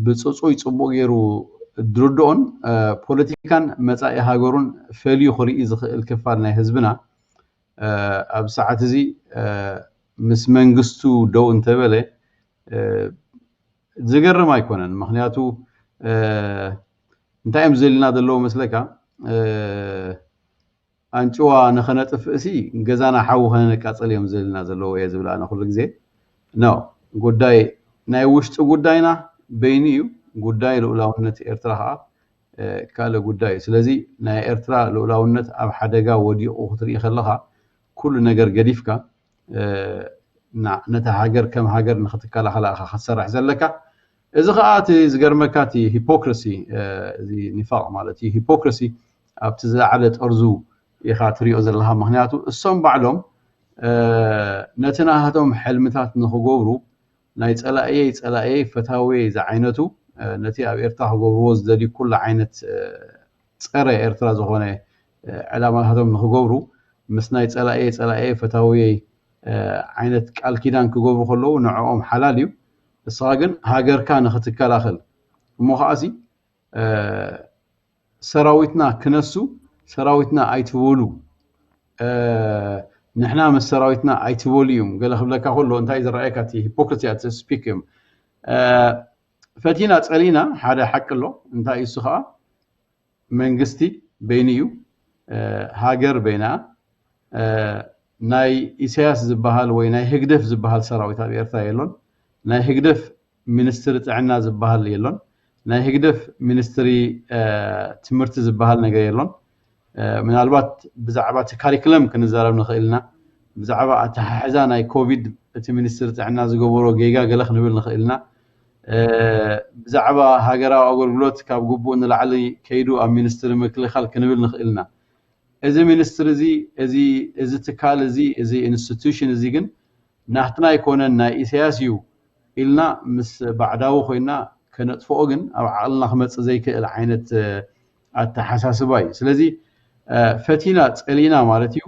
ብፅፁይ ጽቡቕ ገይሩ ድርድኦን ፖለቲካን መጻኢ ሃገሩን ፈልዩ ክርኢ ዝኽእል ክፋል ናይ ህዝብና ኣብ ሰዓት እዚ ምስ መንግስቱ ደው እንተበለ ዝገርም ኣይኮነን ምክንያቱ እንታይ እዮም ዘልና ዘለዎ መስለካ አንጭዋ ነኸነጥፍ እሲ ገዛና ሓው ኸነቃጸል እዮም ዘልና ዘለዎ እየ ዝብላ ኣነ ኩሉ ግዜ ነው ጉዳይ ናይ ውሽጢ ጉዳይና በይኒ እዩ ጉዳይ ልኡላውነት ኤርትራ ከዓ ካለ ጉዳይ ስለዚ ናይ ኤርትራ ልኡላውነት ኣብ ሓደጋ ወዲቑ ክትርኢ ከለኻ ኩሉ ነገር ገዲፍካ ነታ ሃገር ከም ሃገር ንኽትከላኸላ ኢኻ ክትሰርሕ ዘለካ እዚ ከዓ እቲ ዝገርመካ እቲ ሂፖክሪሲ እዚ ኒፋቅ ማለት እዩ ሂፖክሪሲ ኣብቲ ዝለዓለ ጠርዙ ኢኻ ትሪኦ ዘለኻ ምክንያቱ እሶም ባዕሎም ነቲ ናሃቶም ሕልምታት ንኽገብሩ ናይ ፀላእየይ ፈታወይ ዝዓይነቱ ነቲ ኣብ ኤርትራ ክገብርዎ ዝደልዩ ኩሉ ዓይነት ፀረ ኤርትራ ዝኾነ ዕላማታቶም ንኽገብሩ ምስ ናይ ፀላእየይ ፈታወይ ዓይነት ቃል ኪዳን ክገብሩ ከለዉ ንዕኦም ሓላል እዩ እስኻ ግን ሃገርካ ንኽትከላኸል እሞ ከዓሲ ሰራዊትና ክነሱ ሰራዊትና ኣይትበሉ ንሕና ምስ ሰራዊትና ኣይትበሉ እዮም ገለ ክብለካ ከሎ እንታይ ዝረኣየካ እቲ ሂፖክሪሲ ኣት ስፒክ እዮም ፈቲና ፀሊና ሓደ ሓቂ ኣሎ እንታይ እሱ ከዓ መንግስቲ በይኒ እዩ ሃገር በይና ናይ ኢሳያስ ዝበሃል ወይ ናይ ህግደፍ ዝበሃል ሰራዊት ኣብ ኤርትራ የሎን ናይ ህግደፍ ሚኒስትሪ ጥዕና ዝበሃል የሎን ናይ ህግደፍ ሚኒስትሪ ትምህርቲ ዝበሃል ነገር የሎን ምናልባት ብዛዕባ እቲ ካሪክለም ክንዛረብ ንኽእልና ብዛዕባ ኣተሓሕዛ ናይ ኮቪድ እቲ ሚኒስትሪ ጥዕና ዝገበሮ ጌጋ ገለ ክንብል ንኽእልና ብዛዕባ ሃገራዊ ኣገልግሎት ካብ ግቡእ ንላዕሊ ከይዱ ኣብ ሚኒስትሪ ምክልኻል ክንብል ንኽእልና እዚ ሚኒስትሪ እዚ ትካል እዚ ኢንስቲትዩሽን እዚ ግን ናትና ኣይኮነን ናይ ኢሳያስ እዩ ኢልና ምስ ባዕዳዊ ኮይና ከነጥፍኦ ግን ኣብ ዓቕልና ክመፅእ ዘይክእል ዓይነት ኣተሓሳስባ እዩ ስለዚ ፈቲና ፀሊና ማለት እዩ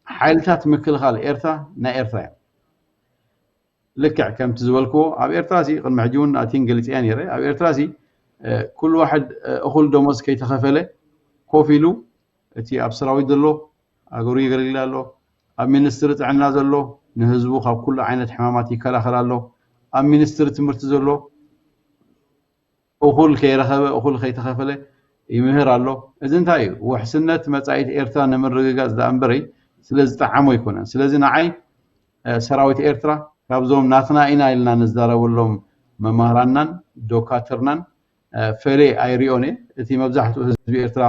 ሓይልታት ምክልኻል ኤርትራ ናይ ኤርትራ እዮም ልክዕ ከምቲ ዝበልክዎ ኣብ ኤርትራ ሲ ቅድሚ ሕጂ እውን ኣቲን ገሊፅያ ነይረ ኣብ ኤርትራ ሲ ኩሉ ዋሕድ እኹል ደሞዝ ከይተኸፈለ ኮፍ ኢሉ እቲ ኣብ ሰራዊት ዘሎ ኣገሩ የገልግል ኣሎ ኣብ ሚኒስትሪ ጥዕና ዘሎ ንህዝቡ ካብ ኩሉ ዓይነት ሕማማት ይከላኸል ኣሎ ኣብ ሚኒስትሪ ትምህርቲ ዘሎ እኹል ከይረኸበ እኹል ከይተኸፈለ ይምህር ኣሎ እዚ እንታይ እዩ ውሕስነት መጻኢት ኤርትራ ንምርግጋፅ ዳእምበረይ ስለዝጠዓሞ ይኮነን ስለዚ ንዓይ ሰራዊት ኤርትራ ካብዞም ናትና ኢና ኢልና ንዝዛረበሎም መምህራናን ዶካተርናን ፈለ ኣይሪኦነ እቲ መብዛሕትኡ ህዝቢ ኤርትራ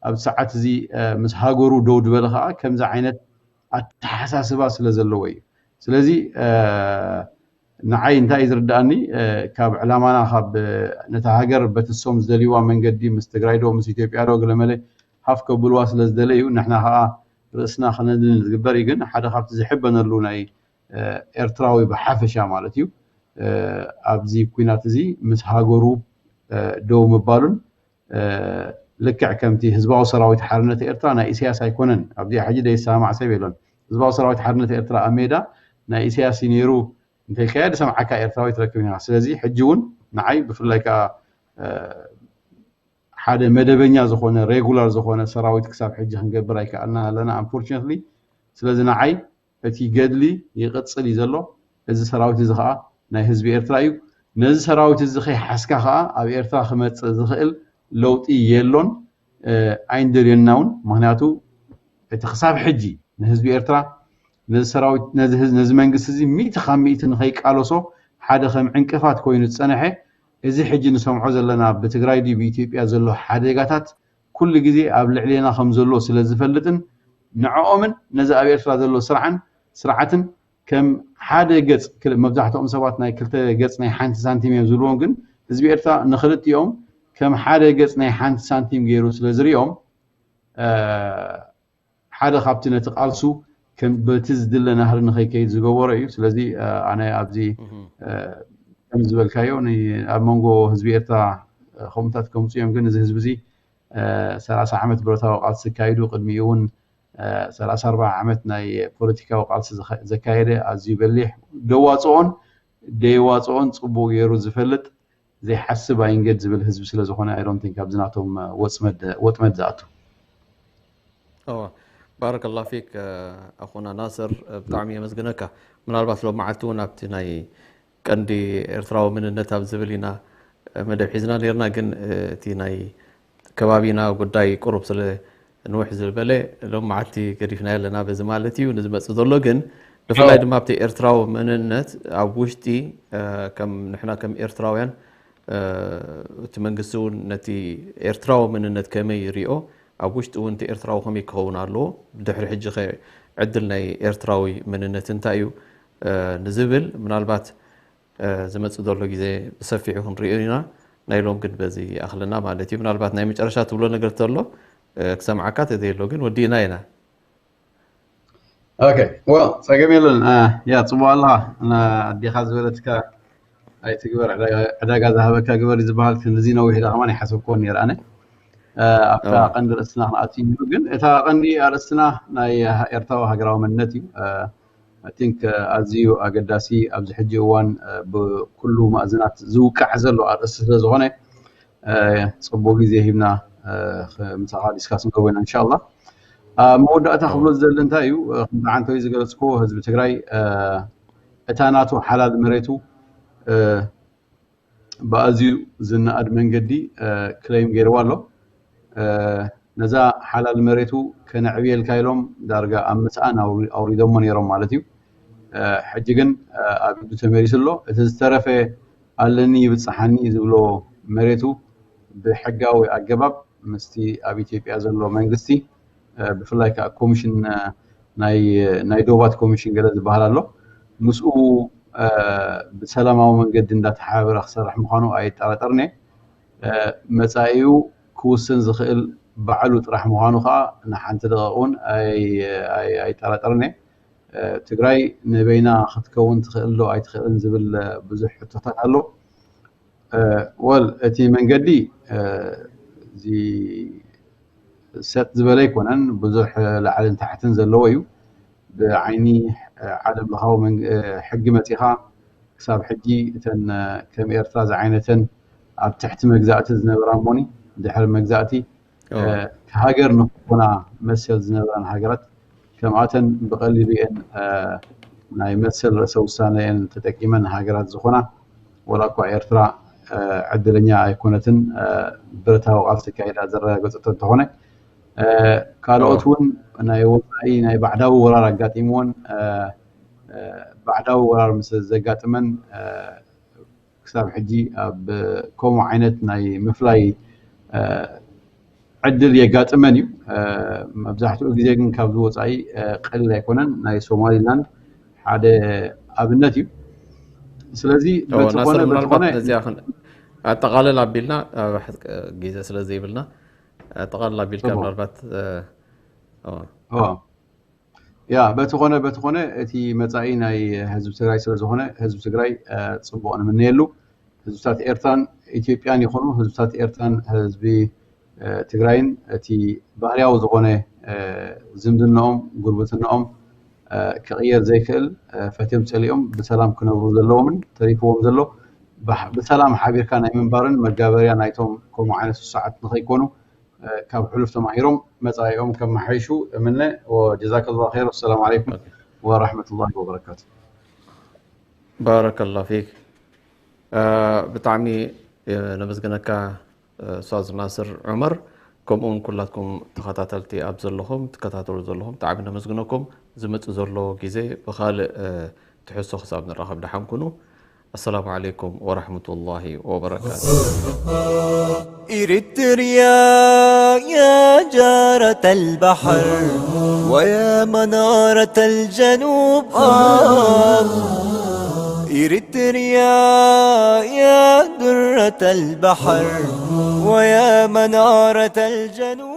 ኣብ ሰዓት እዚ ምስ ሃገሩ ደው ድበለ ከዓ ከምዚ ዓይነት ኣተሓሳስባ ስለ ዘለዎ እዩ ስለዚ ንዓይ እንታይ ዝርዳእኒ ካብ ዕላማና ካብ ነታ ሃገር በትሶም ዝደልይዋ መንገዲ ምስ ትግራይ ዶ ምስ ኢትዮጵያ ዶ ገለመለ ሃፍ ከብልዋ ስለ ዝደለዩ ንሕና ከዓ ርእስና ክነድን ዝግበር እዩ ግን ሓደ ካብቲ ዝሕበነሉ ናይ ኤርትራዊ ብሓፈሻ ማለት እዩ ኣብዚ ኩናት እዚ ምስ ሃገሩ ደው ምባሉን ልክዕ ከምቲ ህዝባዊ ሰራዊት ሓርነት ኤርትራ ናይ ኢሳያስ ኣይኮነን ኣብዚ ሕጂ ደይሰማዕ ሰብ የሎን ህዝባዊ ሰራዊት ሓርነት ኤርትራ ኣብ ሜዳ ናይ ኢሳያስ ነይሩ እንተይከያድ ሰምዓካ ኤርትራዊ ትረክብ ኢና ስለዚ ሕጂ እውን ንዓይ ብፍላይ ከዓ ሓደ መደበኛ ዝኾነ ሬጉላር ዝኾነ ሰራዊት ክሳብ ሕጂ ክንገብር ኣይከኣልና ኣለና አንፎርቹኔትሊ ስለዚ ንዓይ እቲ ገድሊ ይቕፅል እዩ ዘሎ እዚ ሰራዊት እዚ ከዓ ናይ ህዝቢ ኤርትራ እዩ ነዚ ሰራዊት እዚ ከይሓስካ ከዓ ኣብ ኤርትራ ክመፅእ ዝኽእል ለውጢ የሎን ኣይንደልየና እውን ምክንያቱ እቲ ክሳብ ሕጂ ንህዝቢ ኤርትራ ነዚ ሰራዊት ነዚ መንግስቲ እዚ 100 ካብ 100 ንኸይቃለሶ حدا خم عنكفات كوين تصنحه إذا حجي نسمعه زلنا بتجراي دي بإثيوبيا زلوا حدا جاتات كل جزء قبل علينا خمزلو سلزفلتن نعومن نزا أبي إرترا زلوا سرعة كم حدا جز كل مبزحتهم سواتنا كلتا جزنا حانت سنتيم يزولون جن إذا بإرترا نخلت يوم كم حدا جزنا حانت سنتيم جيرو سلزريوم حدا خابتنا تقالسو كم بتزدل نهر نخي كيد زجوري سلزي أنا أبزي كم زبل كايوني أمانجو هزبي إرترا خمتات كمسيهم جن إذا هزبزي 30 عمت بروتا وقالس كايدو قدميون 34 عمت ناي بوليتيكا وقالس زكايده أزي بليح دواتون صبو غيرو زفلت زي حسب أينجد زبل هزب سلازخونه I don't think أبزناتهم وطمد ذاته. بارك الله فيك أخونا ناصر بطعمية مزقنكا من الباس لو معتونا بتناي كندي إرتراو من النتاب زبلينا مدى حزنا ليرنا جن تيناي كبابينا وقداي قرب سله نوح زلبله لو معتي قريفنا لنا بزمالتي ونزمت ظلو جن لفلاي دما بتي إرتراو من النت أوشتي كم نحنا كم إرتراويان تمنقسون نتي إرتراو من النت كمي ريو أوشت وانت إرتراو هم يكون على بدحر حج خي عدلنا إرتراوي من النت انتايو نزبل من البات زمت ظلو جزء بسفيحهم رينا نايلوم قد بزي أخلنا مالتي من البات نايمج أرشات ولو نقرت له كسمعكات ذي اللوجن ودينا هنا. Okay, well, سأجميلن يا طبعا الله أنا أدي خازورتك أي تجبر على جذا هبك جبر زبال كنزينا وحده كمان يحسب كون يرانا. أبتا قندر السنة نأتي لوجن إذا قندي السنة ناي إرتوا هجروا من نتي. I think أزيو أقداسي أبز حجوان بكل مأذنات زوك عزلوا على السنة زغنة. صبوا جزيه هنا مساحة ديسكاسن كوينا إن شاء الله. مودة تخبل الزل انتايو عن تويز جلسكو هزب تجري اتاناتو حلال مريتو بازيو زنا ادمن قدي كليم غير والو نزا حلال مريتو كنعبي الكايلوم دارجا امسان او ريدوم يروم مالتيو حجيغن ابدو تمريسلو اتزترفه علني بصحني زبلو مريتو بحقاوي اجباب مستي ابي اثيوبيا زلو منغستي بفلاي كوميشن ناي دوبات كوميشن جلد بحالالو مسؤ بسلاماو منقد اندات حابر اخسرح مخانو اي طرطرني مسايو كوسن زخيل بعلو طرح مخانو خا نحن تدقون اي طرطرني تግራይ نبينا ختكون تخيلو اي تخيلن زبل بزح حتتات አሎ ወል እቲ መንገዲ زي ست زبالة يكونن بزح لعلن تحتن زلويو بعيني عالم لخاو من حق متيها حساب حجي تن كم إرتراز عينتن عب تحت مجزاتي زنبراموني دحر مجزاتي هاجر نقطنا مسيل زنبران هاجرت كمعاتن بقلي بين ناي مسيل سوسانة إن تتكيمن هاجرت زخنا ولا كوا إرترا عدلنيا يكونتن برتها وقالت كايدا زرا قصة تهونه كالوتون ناي وضعي ناي بعداو ورار قاتيمون بعداو ورار مثل زقاتمن كتاب حجي بكوم عينت ناي مفلاي عدل يقاتمني مبزحتو جزيجن كابزو وضعي قليل يكونن ناي سومالي لاند حدا أبنتي سلازي بتخونه تقالل عبيلنا جيزة سلازي بلنا تقال بيل كامل البات يا بتخونه اتي مصاينا حزب تግራይ ስለዝኾነ حزب تግራይ ጽቡቕን ምንየሉ ህዝብታት ኤርትራን ኢትዮጵያን ይኹኑ ህዝብታት ኤርትራን ህዝቢ ትግራይን እቲ ባህርያዊ ዝኾነ ዝምድናኦም ጉርብትናኦም ክቕየር ዘይክእል ፈትዮም ጸሊኦም ብሰላም ክነብሩ ዘለዎምን ተሪፍዎም ዘሎ ብሰላም ሓቢርካ ናይ መንባርን መጋበርያ ናይቶም ከምኡ ዓይነት ሰዓት ንኸይኮኑ كاب حلف تماهيرهم مزايهم كما حيشوا منا وجزاك الله خير والسلام عليكم ورحمة الله وبركاته. بارك الله فيك. بتعمي نمزجنك أستاذ ناصر عمر كم كلكم تخاطرتي أبزلهم تكاتروا زلهم تعبنا مزجنكم زمت زرلو جزء بخال تحسوا خصابنا الرحب دحم كنوا السلام عليكم ورحمة الله وبركاته. إريتريا يا جارة البحر ويا منارة الجنوب إريتريا يا درة البحر ويا منارة الجنوب